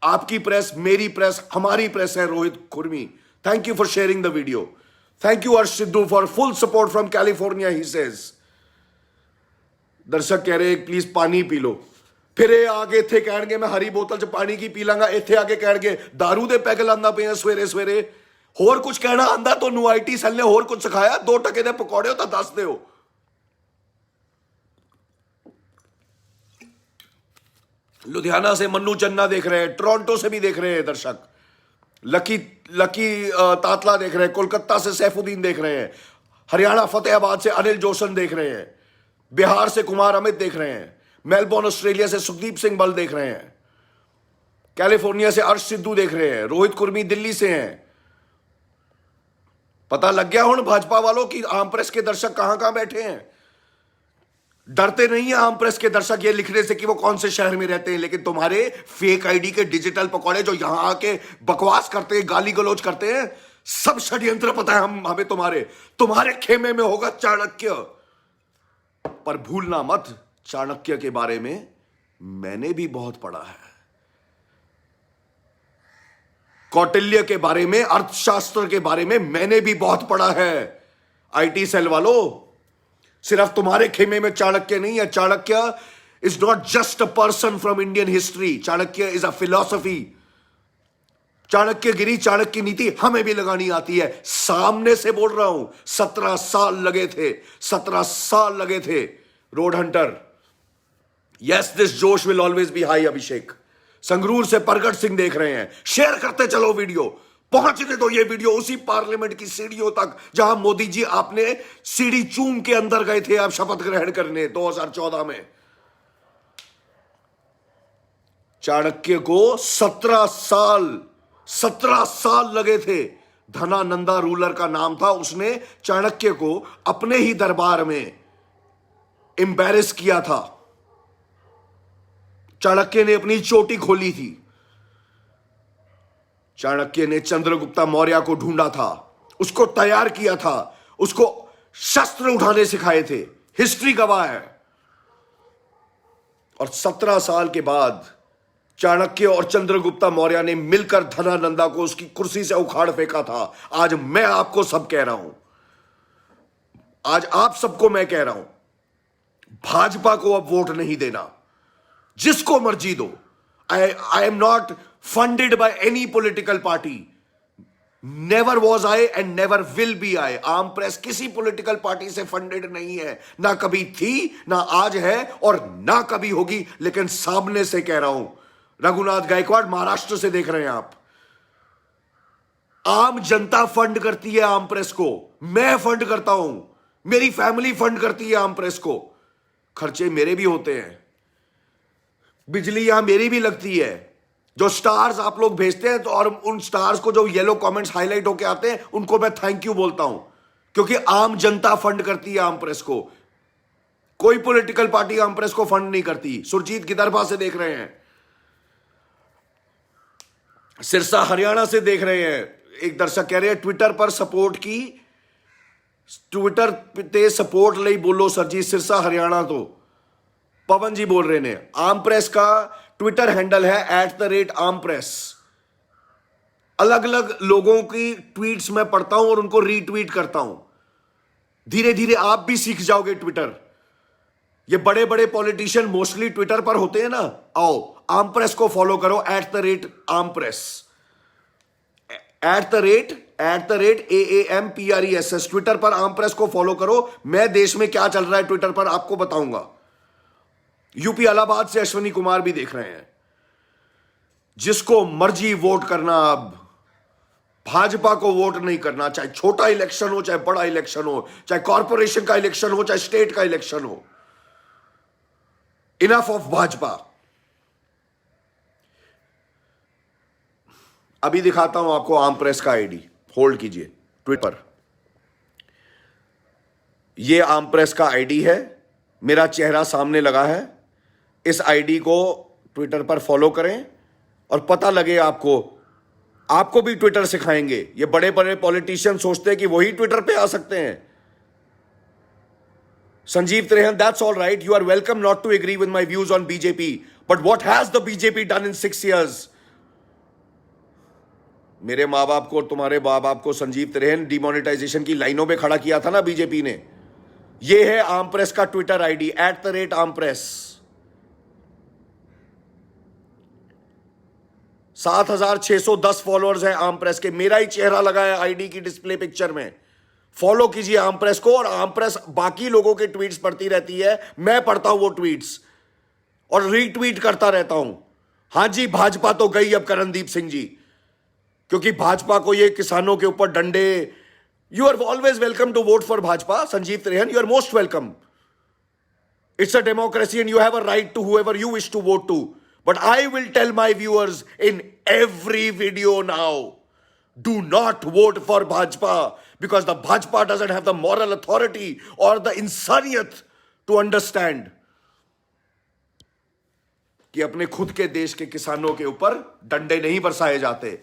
S1: आपकी प्रेस, मेरी प्रेस, हमारी प्रेस है। Rohit Khurmi, thank you for sharing the video. Thank you Arsh Sidhu for full support from California, he says. दर्शक कह रहे प्लीज पानी पी लो, फिर ये आगे इत्थे कहणगे मैं हरी बोतल च पानी की पी लांगा, इत्थे आके कहणगे दारू दे पैग लांदा पिया सवेरे सवेरे। होर कुछ कहना आंदा तुहानू? आईटी सेल ने होर कुछ सिखाया? 2 टके दे पकौड़े हो तो दस दिओ। लुधियाना से मन्नू चन्ना देख रहे हैं, टोरंटो से भी देख रहे हैं दर्शक, लकी तातला देख रहे हैं, कोलकाता से सैफुद्दीन देख रहे हैं, हरियाणा फतेहाबाद से अनिल जोशन देख रहे हैं, बिहार से कुमार अमित देख रहे हैं, मेलबोर्न ऑस्ट्रेलिया से सुखदीप सिंह बल देख रहे हैं, कैलिफोर्निया से अर्श सिद्धू देख रहे हैं, रोहित कुर्मी दिल्ली से हैं। पता लग गया हुण भाजपा वालों की आम प्रेस के दर्शक कहां कहां बैठे हैं। डरते नहीं है आम प्रेस के दर्शक ये लिखने से कि वो कौन से शहर में रहते हैं, लेकिन तुम्हारे फेक आईडी के डिजिटल पकौड़े जो यहां आके बकवास करते हैं, गाली गलौज करते हैं, सब षड्यंत्र पता है हमें। तुम्हारे खेमे में होगा चाणक्य, पर भूलना मत चाणक्य के बारे में मैंने भी बहुत पढ़ा है, कौटिल्य के बारे में, अर्थशास्त्र के बारे में मैंने भी बहुत पढ़ा है। आईटी सेल वालों, सिर्फ तुम्हारे खेमे में चाणक्य नहीं है. Chanakya is not just a person from Indian history. Chanakya is a philosophy. चाणक्यगिरी, चाणक्य नीति हमें भी लगानी आती है. सामने से बोल रहा हूं. 17 साल लगे थे, 17 साल लगे थे. Road Hunter. यस, दिस जोश विल ऑलवेज बी हाई. अभिषेक संगरूर से प्रगट सिंह देख रहे हैं. शेयर करते चलो वीडियो. पहुंचने दो ये वीडियो उसी पार्लियामेंट की सीढ़ियों तक जहां मोदी जी आपने सीढ़ी चूम के अंदर गए थे आप शपथ ग्रहण करने 2014 में. चाणक्य को 17 साल लगे थे. धनानंदा रूलर का नाम था. उसने चाणक्य को अपने ही दरबार में एम्बैरेस किया था. चाणक्य ने अपनी चोटी खोली थी. चाणक्य ने चंद्रगुप्ता मौर्य को ढूंढा था, उसको तैयार किया था, उसको शस्त्र उठाने सिखाए थे. हिस्ट्री गवाह है. और 17 साल के बाद चाणक्य और चंद्रगुप्ता मौर्य ने मिलकर धनानंदा को उसकी कुर्सी से उखाड़ फेंका था. आज मैं आपको सब कह रहा हूं. आज आप सबको मैं कह रहा हूं, भाजपा को अब वोट नहीं देना. जिसको मर्जी दो. I am not funded by any political party. Never was I and never will be I. आम प्रेस किसी पॉलिटिकल पार्टी से फंडेड नहीं है. ना कभी थी, ना आज है और ना कभी होगी. लेकिन सामने से कह रहा हूं, रघुनाथ गायकवाड़ महाराष्ट्र से देख रहे हैं आप. आम जनता फंड करती है आम प्रेस को. मैं फंड करता हूं. मेरी फैमिली फंड करती है आम प्रेस को. खर्चे मेरे भी होते हैं. बिजली यहां मेरी भी लगती है. जो स्टार्स आप लोग भेजते हैं तो और उन स्टार्स को जो येलो कमेंट्स हाईलाइट होके आते हैं उनको मैं थैंक यू बोलता हूं. क्योंकि आम जनता फंड करती है आम प्रेस को. कोई पॉलिटिकल पार्टी आम प्रेस को फंड नहीं करती. सुरजीत गिदरभा से देख रहे हैं. सिरसा हरियाणा से देख रहे हैं. एक दर्शक कह रहे हैं ट्विटर पर सपोर्ट की, ट्विटर पे सपोर्ट ਲਈ बोलो सरजीत सिरसा हरियाणा. तो पवन जी बोल रहे हैं आम प्रेस का ट्विटर हैंडल है @आमप्रेस. अलग अलग लोगों की ट्वीट्स मैं पढ़ता हूं और उनको रीट्वीट करता हूं. धीरे धीरे आप भी सीख जाओगे ट्विटर. ये बड़े बड़े पॉलिटिशियन मोस्टली ट्विटर पर होते हैं ना. आओ आम प्रेस को फॉलो करो @आमप्रेस. @AAMPRESS ट्विटर पर आम प्रेस को फॉलो करो. मैं देश में क्या चल रहा है ट्विटर पर आपको बताऊंगा. यूपी इलाहाबाद से अश्विनी कुमार भी देख रहे हैं. जिसको मर्जी वोट करना. अब भाजपा को वोट नहीं करना. चाहे छोटा इलेक्शन हो, चाहे बड़ा इलेक्शन हो, चाहे कॉर्पोरेशन का इलेक्शन हो, चाहे स्टेट का इलेक्शन हो. Enough of Bhajpa. अभी दिखाता हूं आपको आम प्रेस का आईडी. होल्ड कीजिए. ट्विटर पर यह आम प्रेस का आईडी है. मेरा चेहरा सामने लगा है. इस आईडी को ट्विटर पर फॉलो करें और पता लगे आपको भी ट्विटर सिखाएंगे. ये बड़े बड़े पॉलिटिशियन सोचते हैं कि वही ट्विटर पे आ सकते हैं. Sanjeev Trehan, that's all right. You are welcome not to agree with my views on BJP, but what has the BJP done in 6 years? मेरे माँ बाप को और तुम्हारे माँ बाप को संजीव त्रेहन डिमोनेटाइजेशन की लाइनों में खड़ा किया था ना बीजेपी ने. यह है आम प्रेस का ट्विटर आईडी @आमप्रेस. 7610 फॉलोअर्स हैं आम प्रेस के. मेरा ही चेहरा लगा है आईडी की डिस्प्ले पिक्चर में. फॉलो कीजिए आम प्रेस को. और आम प्रेस बाकी लोगों के ट्वीट्स पढ़ती रहती है. मैं पढ़ता हूं वो ट्वीट्स और रीट्वीट करता रहता हूं. हां जी, भाजपा तो गई अब करणदीप सिंह जी. क्योंकि भाजपा को ये किसानों के ऊपर डंडे. You are always welcome to vote for Bhajpa. Sanjeev Trehan, you are most welcome. It's a democracy and you have a right to whoever you wish to vote to. But I will tell my viewers in every video now, do not vote for Bhajpa, because the Bhajpa doesn't have the moral authority or the insaniyat to understand कि अपने खुद के देश के किसानों के ऊपर डंडे नहीं बरसाए जाते.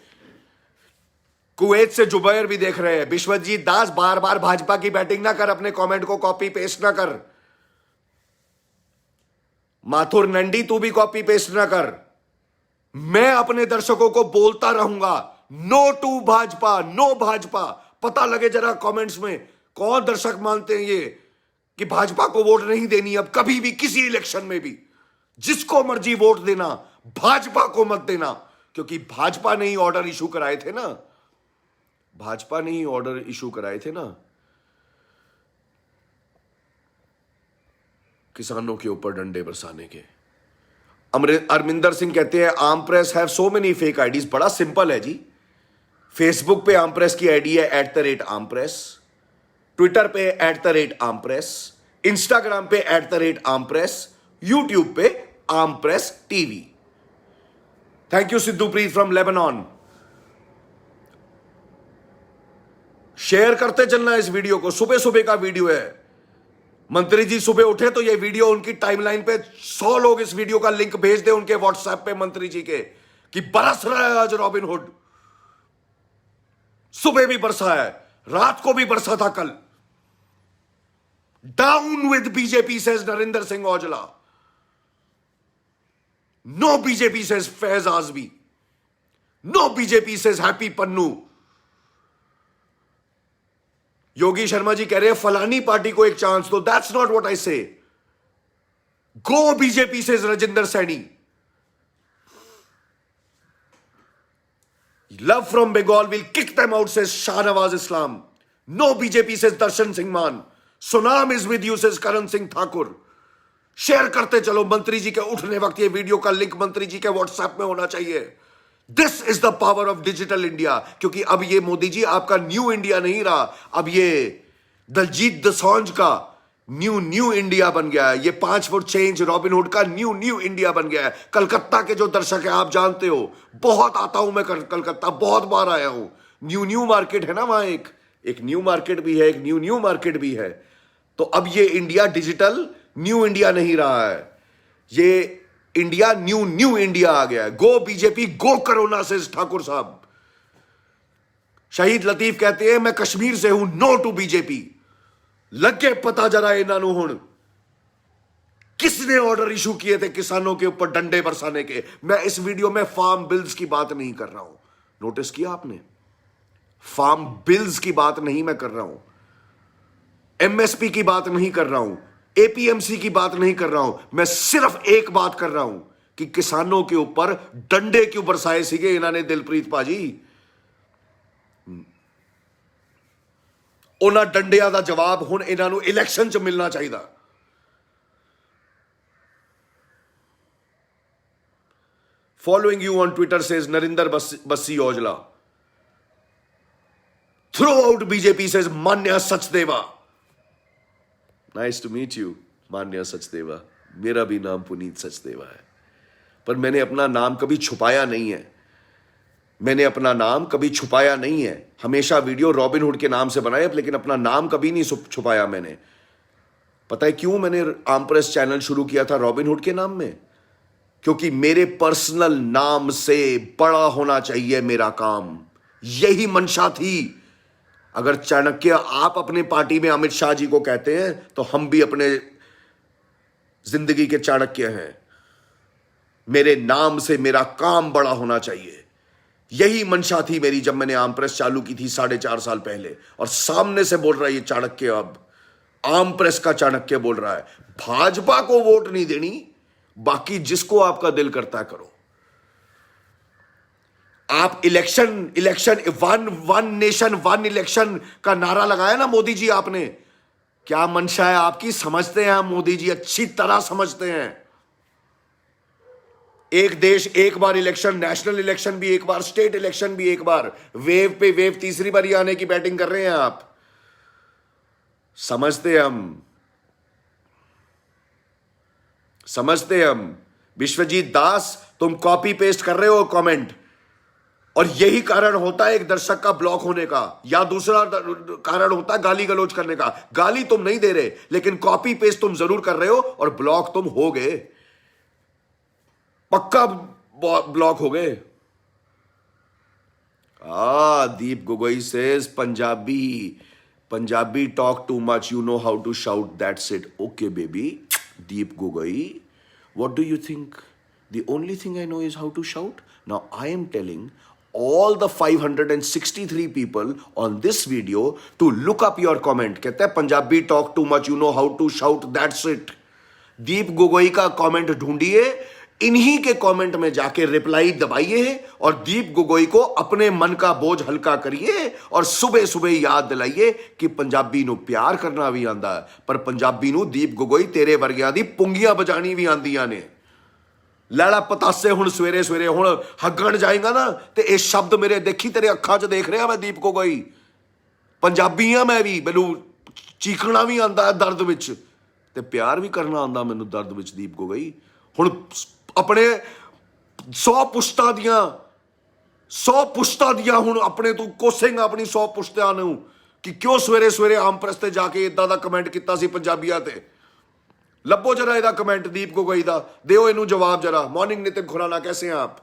S1: कुवैत से जुबैर भी देख रहे हैं. विश्वजीत दास, बार बार भाजपा की बैटिंग ना कर. अपने कमेंट को कॉपी पेस्ट ना कर. माथुर नंडी, तू भी कॉपी पेस्ट ना कर. मैं अपने दर्शकों को बोलता रहूंगा, no to Bhajpa, no Bhajpa. पता लगे जरा कमेंट्स में कौन दर्शक मानते हैं ये कि भाजपा को वोट नहीं देनी अब कभी भी किसी इलेक्शन में भी। जिसको मर्जी वोट देना, भाजपा को मत देना, क्योंकि भाजपा ने ही ऑर्डर इशू कराए थे ना, भाजपा ने ही ऑर्डर इशू कराए थे ना किसानों के ऊपर डंडे बरसाने के। अरमिंदर सिंह कहते हैं Aam press have so many fake IDs. बड़ा सिंपल है जी, फेसबुक पे आम प्रेस की आईडी है @आमप्रेस, ट्विटर पे @आमप्रेस, इंस्टाग्राम पे @आमप्रेस, यूट्यूब पे Aam press TV. Thank you Sidhupreet from Lebanon. Share करते चलना इस वीडियो को, सुबह सुबह का वीडियो है। मंत्री जी सुबह उठे तो ये वीडियो उनकी टाइमलाइन पे 100 लोग इस वीडियो का लिंक भेज दे उनके व्हाट्सएप पे मंत्री जी के, कि बरस रहा है आज रॉबिन हुड। सुबह भी बरसा है, रात को भी बरसा था कल। Down with BJP says Narendra Singh Aujla, no BJP says Faiz Azmi, no BJP says Happy Pannu. Yogi Sharma ji कह रहे हैं फलानी पार्टी को एक चांस दो, that's not what I say. Go BJP says Rajendra Saini. Love from Bengal will kick them out says Shahnawaz Islam. No BJP says Darshan Singh Mann. Sunam is with you says Karan Singh Thakur. Share करते चलो, मंत्री जी के उठने वक्त ये वीडियो का लिंक मंत्री जी के व्हाट्सएप में होना चाहिए। This is the power of digital India. क्योंकि अब ये मोदी जी आपका न्यू इंडिया नहीं रहा, अब ये दलजीत दोसांझ का न्यू इंडिया बन गया है। ये 5 फुट चेंज रॉबिन हुड का न्यू इंडिया बन गया है। कलकत्ता के जो दर्शक है आप जानते हो, बहुत आता हूं मैं कलकत्ता, बहुत बार आया हूं। न्यू मार्केट है ना वहां, एक न्यू मार्केट भी है, एक न्यू मार्केट भी है। तो अब ये इंडिया डिजिटल न्यू इंडिया नहीं रहा है, ये इंडिया न्यू इंडिया आ गया है। गो बीजेपी, गो कोरोना से ठाकुर साहब। शहीद लतीफ कहते हैं मैं कश्मीर से हूं, नो टू बीजेपी। लगे पता जरा इन्हों हुण किसने ऑर्डर इशू किए थे किसानों के ऊपर डंडे बरसाने के। मैं इस वीडियो में फार्म बिल्स की बात नहीं कर रहा हूं, नोटिस किया आपने? फार्म बिल्स की बात नहीं मैं कर रहा हूं, एमएसपी की बात नहीं कर रहा हूं, एपीएमसी की बात नहीं कर रहा हूं। मैं सिर्फ एक बात कर रहा हूं कि किसानों के ऊपर डंडे क्यों बरसाए सीगे इन्होंने दिलप्रीत पाजी। उन्हां डंडियां दा जवाब हुण इन्हां नूं इलैक्शन च मिलना चाहिए। Following you on Twitter says Narinder Bassi Aujla. Throw out BJP says Manya Sachdeva. Nice to meet you Manya Sachdeva. मेरा भी नाम पुनीत सचदेवा है, पर मैंने अपना नाम कभी छुपाया नहीं है। मैंने अपना नाम कभी छुपाया नहीं है, हमेशा वीडियो रॉबिन हुड के नाम से बनाए, लेकिन अपना नाम कभी नहीं छुपाया मैंने। पता है क्यों मैंने आम प्रेस चैनल शुरू किया था रॉबिन हुड के नाम में? क्योंकि मेरे पर्सनल नाम से बड़ा होना चाहिए मेरा काम, यही मंशा थी। अगर चाणक्य आप अपने पार्टी में अमित शाह जी को कहते हैं तो हम भी अपने जिंदगी के चाणक्य हैं। मेरे नाम से मेरा काम बड़ा होना चाहिए, यही मंशा थी मेरी जब मैंने आम प्रेस चालू की थी 4.5 साल पहले। और सामने से बोल रहा है ये चाणक्य, अब आम प्रेस का चाणक्य बोल रहा है भाजपा को वोट नहीं देनी, बाकी जिसको आपका दिल करता है करो। आप election one nation one election का नारा लगाया ना मोदी जी आपने, क्या मंशा है आपकी समझते हैं हम, मोदी जी अच्छी तरह समझते हैं। एक देश एक बार इलेक्शन, नेशनल इलेक्शन भी एक बार, स्टेट इलेक्शन भी एक बार, वेव पे वेव तीसरी बार आने की बैटिंग कर रहे हैं आप, समझते हम। विश्वजीत दास तुम कॉपी पेस्ट कर रहे हो कमेंट, और यही कारण होता है एक दर्शक का ब्लॉक होने का, या दूसरा कारण होता है गाली गलौज करने का। गाली तुम नहीं दे रहे, लेकिन कॉपी पेस्ट तुम जरूर कर रहे हो, और ब्लॉक तुम हो गए, पक्का ब्लॉक हो गए। Deep Gogoi says Punjabi talk too much, you know how to shout, that's it. Okay baby Deep Gogoi, what do you think? The only thing I know is how to shout. Now I am telling all the 563 people on this video to look up your comment. कहते हैं Punjabi talk too much, you know how to shout, that's it. दीप गोगोई का comment ढूंढिए, इन्हीं के comment में जाके reply दबाइए और दीप गोगोई को अपने मन का बोझ हल्का करिए और सुबह सुबह याद दिलाइए कि पंजाबी नू प्यार करना भी आंदा है, पर पंजाबी नू दीप गोगोई तेरे वर्गियां दी पुंगियां बजानी भी आंदियां ने। लैला पतासे हुण सवेरे सवेरे हुण हगण जाएगा ना ते ये शब्द मेरे देखी तेरे अखां च देख रहा मैं दीप गोगोई, पंजाबी हां मैं भी, मैनू चीखना भी आंदा है दर्द विच ते प्यार भी करना आंदा मैनू दर्द विच। दीप गोगोई हुण अपने 100 पुश्तां दियां हुण अपने तू कोसेंगा अपनी 100 पुश्तां नू कि क्यों सवेरे सवेरे आम प्रेस ते जाके इदां दा कमेंट कीता सी पंजाबियां ते। लभो जरा इहदा कमेंट दीप गोगोई दा, दिओ इनू जवाब जरा। मॉर्निंग नितिन खुराना, कैसे हैं आप?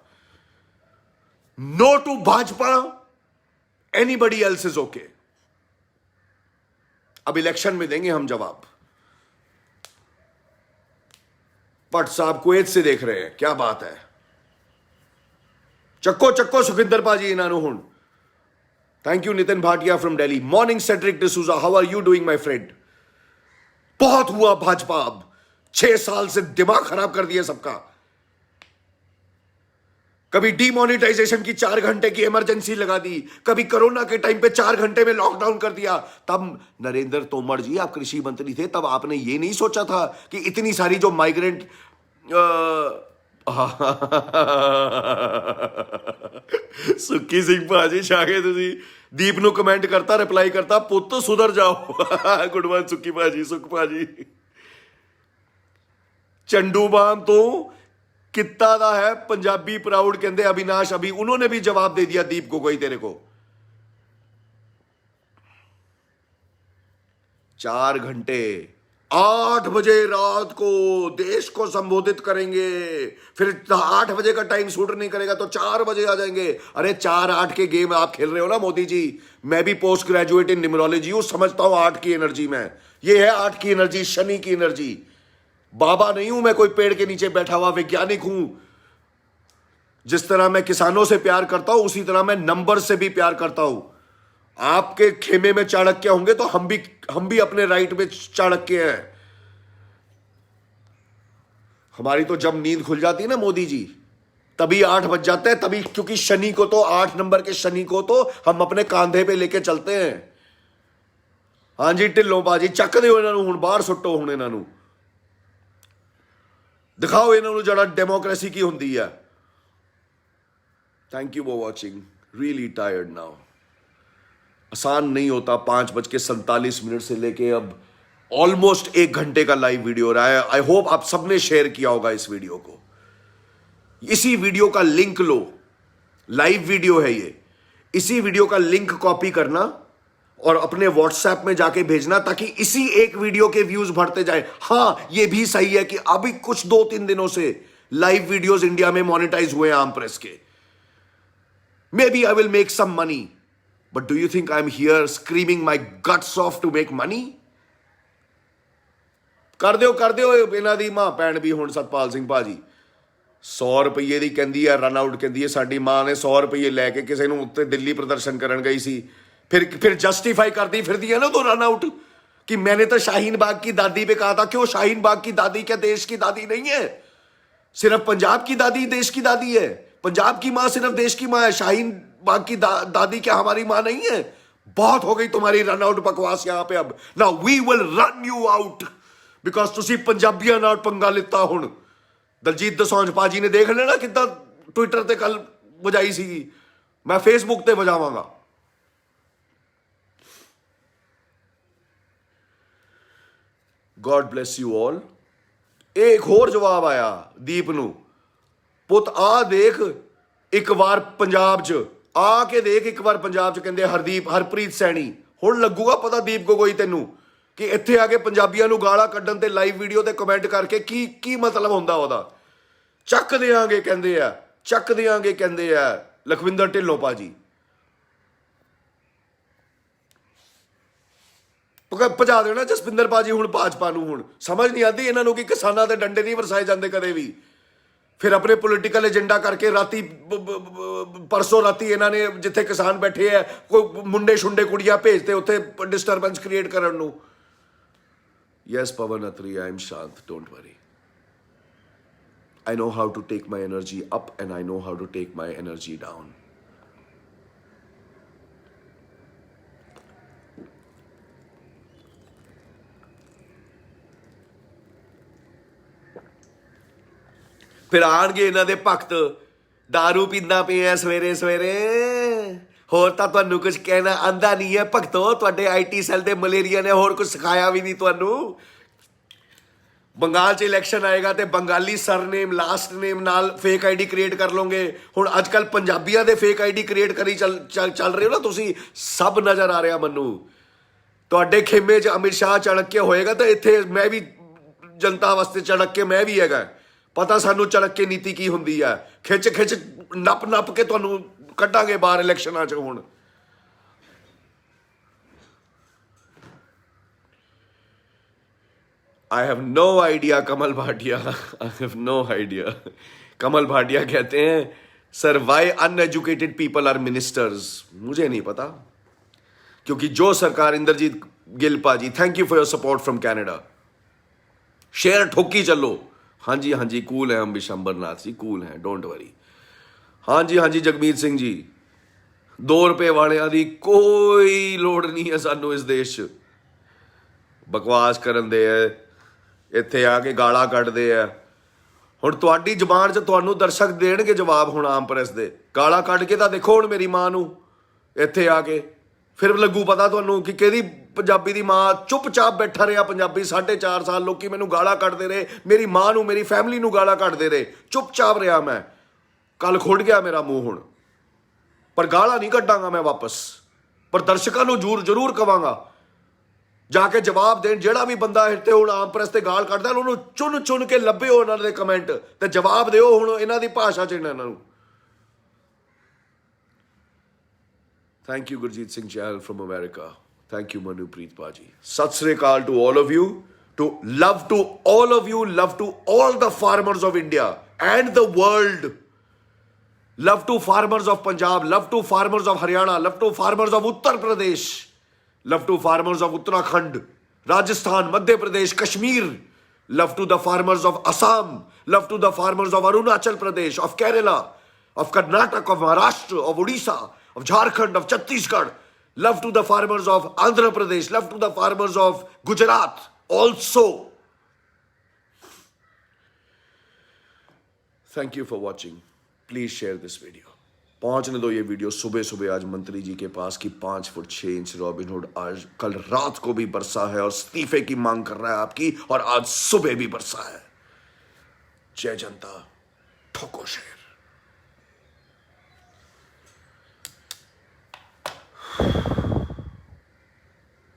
S1: No to Bhajpa, anybody else is okay. अब इलेक्शन में देंगे हम जवाब। भट्ट साहब कुवैत से देख रहे हैं, क्या बात है। चक्को चक्को सुखिंदर पाजी इन्होंने हुण। Thank you Nitin Bhatia from Delhi. Morning Cedric D'Souza, how are you doing my friend? बहुत हुआ भाजपा, अब 6 साल से दिमाग खराब कर दिया सबका। कभी डीमोनेटाइजेशन की 4 घंटे की इमरजेंसी लगा दी, कभी कोरोना के टाइम पे 4 घंटे में लॉकडाउन कर दिया। तब नरेंद्र तोमर जी आप कृषि मंत्री थे, तब आपने ये नहीं सोचा था कि इतनी सारी जो माइग्रेंट सुक्की सिंह भाजी छागे तुसी दीप नु कमेंट करता, रिप्लाई करता, पुत्त सुधर जाओ। गुड मॉर्निंग सुक्की भाजी, सुख भाजी। चंडूबाम तो कित्ता दा है पंजाबी प्राउड कहते अविनाश, अभी उन्होंने भी जवाब दे दिया दीप गोगोई तेरे को। 4 घंटे 8 बजे रात को देश को संबोधित करेंगे, फिर 8 बजे का टाइम सूट नहीं करेगा तो 4 बजे आ जाएंगे। अरे 4-8 के गेम आप खेल रहे हो ना मोदी जी। मैं भी पोस्ट ग्रेजुएट इन न्यूमरोलॉजी हूं, समझता हूं 8 की एनर्जी में। ये है 8 की एनर्जी, शनि की एनर्जी। बाबा नहीं हूं मैं, कोई पेड़ के नीचे बैठा हुआ वैज्ञानिक हूं। जिस तरह मैं किसानों से प्यार करता हूं उसी तरह मैं नंबर से भी प्यार करता हूं। आपके खेमे में चाणक्य होंगे तो हम भी अपने राइट में चाणक्य हैं। हमारी तो जब नींद खुल जाती है ना मोदी जी, तभी 8 बज जाते हैं, तभी, क्योंकि शनि को तो 8 नंबर के शनि को तो हम अपने कांधे पे लेके चलते हैं। हाँ जी ढिल्लों बाजी, चक दो इन्हों हुण, बाहर सुट्टो हुण इन्हों, दिखाओ इन्हों जरा डेमोक्रेसी की होंदी है। Thank you for watching, really tired now. आसान नहीं होता 5:47 से लेके अब ऑलमोस्ट 1 घंटे का लाइव वीडियो रहा है। आई होप आप सबने शेयर किया होगा इस वीडियो को। इसी वीडियो का लिंक लो, लाइव वीडियो है ये, इसी वीडियो का लिंक कॉपी करना और अपने व्हाट्सएप में जाके भेजना ताकि इसी एक वीडियो के व्यूज बढ़ते जाए। हां ये भी सही है कि अभी कुछ 2-3 दिनों से लाइव वीडियोस इंडिया में मोनेटाइज हुए हैं आम प्रेस के। Maybe I will make some money, but do you think I am here screaming my guts off to make money? कर दिओ इन्हां दी मां भैन भी हुण सतपाल सिंह भाजी 100 रुपये की कहती है रन आउट, कहती है साडी मां ने 100 रुपये लैके किसी नूं उत्ते दिल्ली प्रदर्शन करन गई सी, फिर जस्टिफाई करती फिरती है ना तो रन आउट कि मैंने तो शाहीन बाग की दादी पे कहा था। क्यों शाहीन बाग की दादी क्या देश की दादी नहीं है? सिर्फ पंजाब की दादी देश की दादी है? पंजाब की मां सिर्फ देश की मां है, शाहीन बाग की दादी क्या हमारी मां नहीं है? बहुत हो गई तुम्हारी रन आउट बकवास यहां पे। अब now we will run you out because तुसी पंजाबियां नाल पंगा लिता। हुण दलजीत दोसांझ पाजी ने देख लेना कितना ट्विटर ते कल बजाई सी, मैं फेसबुक ते बजावांगा। God bless you all. एक होर जवाब आया दीप नू, पुत आ देख एक बार पंजाब च आके देख, एक बार पंजाब च कहंदे हरप्रीत सैनी। हुण लगूगा पता दीप गोगोई तेनू कि इत्थे आके पंजाबियां नू गाला कड्डन ते लाइव वीडियो ते कमेंट करके की मतलब हुंदा ओहदा। चक देंगे कहंदे आ, चक देंगे कहंदे आ लखविंदर ढिल्लों पाजी। भजा देना जसपिंदर पाजी हुण भाजपा नूं। हुण समझ नहीं आती इन्हां नूं कि किसानां दे डंडे नहीं वरसाए जांदे कदे भी। फिर अपने पोलिटिकल एजेंडा करके राती परसों राती इन्होंने जिथे किसान बैठे है कोई मुंडे शुंडे कुड़ियां भेजते उत्थे डिस्टर्बेंस क्रिएट करन नूं। Yes Pawan Atri, I am शांत, don't worry. I know how to take my energy up and I know how to take my energy down. फिर ਆਣਗੇ ਇਹਨਾਂ ਦੇ ਭਗਤ दारू ਪੀਂਦਾ ਪਏ ਆ ਸਵੇਰੇ ਸਵੇਰੇ। ਹੋਰ ਤਾਂ ਤੁਹਾਨੂੰ ਕੁਝ ਕਹਿਣਾ ਆਂਦਾ ਨਹੀਂ ਹੈ ਭਗਤੋ, ਤੁਹਾਡੇ ਆਈਟੀ ਸੈੱਲ ਦੇ ਮਲੇਰੀਆ ਨੇ ਹੋਰ ਕੁਝ ਸਿਖਾਇਆ ਵੀ ਨਹੀਂ ਤੁਹਾਨੂੰ। ਬੰਗਾਲ 'ਚ ਇਲੈਕਸ਼ਨ ਆਏਗਾ ਤੇ ਬੰਗਾਲੀ ਸਰਨੇਮ ਲਾਸਟ ਨੇਮ ਨਾਲ ਫੇਕ ਆਈਡੀ ਕ੍ਰੀਏਟ ਕਰ ਲਓਗੇ। ਹੁਣ ਅੱਜ ਕੱਲ ਪੰਜਾਬੀਆਂ ਦੇ ਫੇਕ ਆਈਡੀ ਕ੍ਰੀਏਟ ਕਰੀ ਚੱਲ ਰਹੇ ਹੋ ਨਾ ਤੁਸੀਂ, ਸਭ ਨਜ਼ਰ ਆ ਰਿਹਾ ਮੈਨੂੰ। ਤੁਹਾਡੇ ਖੇਮੇ 'ਚ ਅਮਿਤ ਸ਼ਾਹ ਚੜਕ ਕੇ ਹੋਏਗਾ ਤਾਂ ਇੱਥੇ ਮੈਂ ਵੀ ਜਨਤਾ ਵਾਸਤੇ ਚੜਕ ਕੇ ਮੈਂ ਵੀ ਹੈਗਾ। ਪਤਾ ਸਾਨੂੰ ਚੜਕ ਕੇ ਨੀਤੀ ਕੀ ਹੁੰਦੀ ਹੈ, ਖਿੱਚ ਖਿੱਚ ਨੱਪ ਨੱਪ ਕੇ ਤੁਹਾਨੂੰ ਕੱਢਾਂਗੇ ਬਾਹਰ ਇਲੈਕਸ਼ਨਾਂ 'ਚ। ਹੁਣ I have no idea Kamal Bhatia, I have no idea। कमल भाटिया कहते हैं sir why uneducated people are ministers. मुझे नहीं पता, क्योंकि जो सरकार Inderjeet Gill paaji, thank you for your support from Canada. Share ठोकी चलो। हाँ जी कूल है हम विशंबरनाथ जी, कूल हैं, डोंट वरी। हाँ जी जगमीत सिंह जी, 2 रुपए वालियां दी कोई लोड़ नहीं है सानू इस देश 'ਚ। बकवास करन दे है, ਇੱਥੇ ਆ ਕੇ ਗਾਲਾਂ ਕੱਢਦੇ ਆ। ਹੁਣ ਤੁਹਾਡੀ ਜ਼ਬਾਨ 'ਚ ਤੁਹਾਨੂੰ ਦਰਸ਼ਕ ਦੇਣਗੇ ਜਵਾਬ। ਹੁਣ ਆਮ ਪ੍ਰੈਸ ਦੇ ਗਾਲਾਂ ਕੱਢ ਕੇ ਤਾਂ ਦੇਖੋ ਹੁਣ ਮੇਰੀ ਮਾਂ ਨੂੰ ਇੱਥੇ ਆ ਕੇ, ਫਿਰ ਲੱਗੂ ਪਤਾ ਤੁਹਾਨੂੰ ਕਿ ਕਿਹਦੀ ਪੰਜਾਬੀ ਦੀ ਮਾਂ। ਚੁੱਪਚਾਪ ਬੈਠਾ ਰਿਹਾ ਪੰਜਾਬੀ 4.5 ਸਾਲ, ਲੋਕੀ ਮੈਨੂੰ ਗਾਲਾਂ ਕੱਢਦੇ ਰਹੇ, ਮੇਰੀ ਮਾਂ ਨੂੰ ਮੇਰੀ ਫੈਮਿਲੀ ਨੂੰ ਗਾਲਾਂ ਕੱਢਦੇ ਰਹੇ, ਚੁੱਪਚਾਪ ਰਿਹਾ ਮੈਂ। ਕੱਲ ਖੁੱਲ ਗਿਆ ਮੇਰਾ ਮੂੰਹ ਹੁਣ, ਪਰ ਗਾਲਾਂ ਨਹੀਂ ਕੱਢਾਂਗਾ ਮੈਂ ਵਾਪਸ। ਪਰ ਦਰਸ਼ਕਾਂ ਨੂੰ ਜ਼ਰੂਰ ਕਵਾਂਗਾ जाके जवाब देन। ਜਿਹੜਾ ਵੀ ਬੰਦਾ ਇੱਥੇ ਹੁਣ ਆਮ ਪ੍ਰੈਸ ਤੇ ਗਾਲ ਕੱਢਦਾ ਉਹਨੂੰ ਚੁਣ ਕੇ ਲੱਭਿਓ ਉਹਨਾਂ ਦੇ ਕਮੈਂਟ ਤੇ ਜਵਾਬ ਦਿਓ ਹੁਣ ਇਹਨਾਂ ਦੀ ਭਾਸ਼ਾ 'ਚ ਇਹਨਾਂ ਨੂੰ। Thank you Gurjeet Singh Chahal from America. Thank you Manupreet ਪਾਜੀ। Sat Sri Akal to all of you, to all of you, love to all the farmers of India and the world, love to farmers of Punjab, love to farmers of Haryana, love to farmers of Uttar Pradesh, love to farmers of Uttarakhand, Rajasthan, Madhya Pradesh, Kashmir, love to the farmers of Assam, love to the farmers of Arunachal Pradesh, of Kerala, of Karnataka, of Maharashtra, of Odisha, of Jharkhand, of Chhattisgarh, love to the farmers of Andhra Pradesh, love to the farmers of Gujarat also. Thank you for watching. Please share this video. पहुंचने दो ये video सुबह सुबह आज मंत्री जी के पास कि 5 foot 6 inch Robin Hood आज कल रात को भी बरसा है और इस्तीफे की मांग कर रहा है आपकी, और आज सुबह भी बरसा है। जय जनता, ठोको शेर।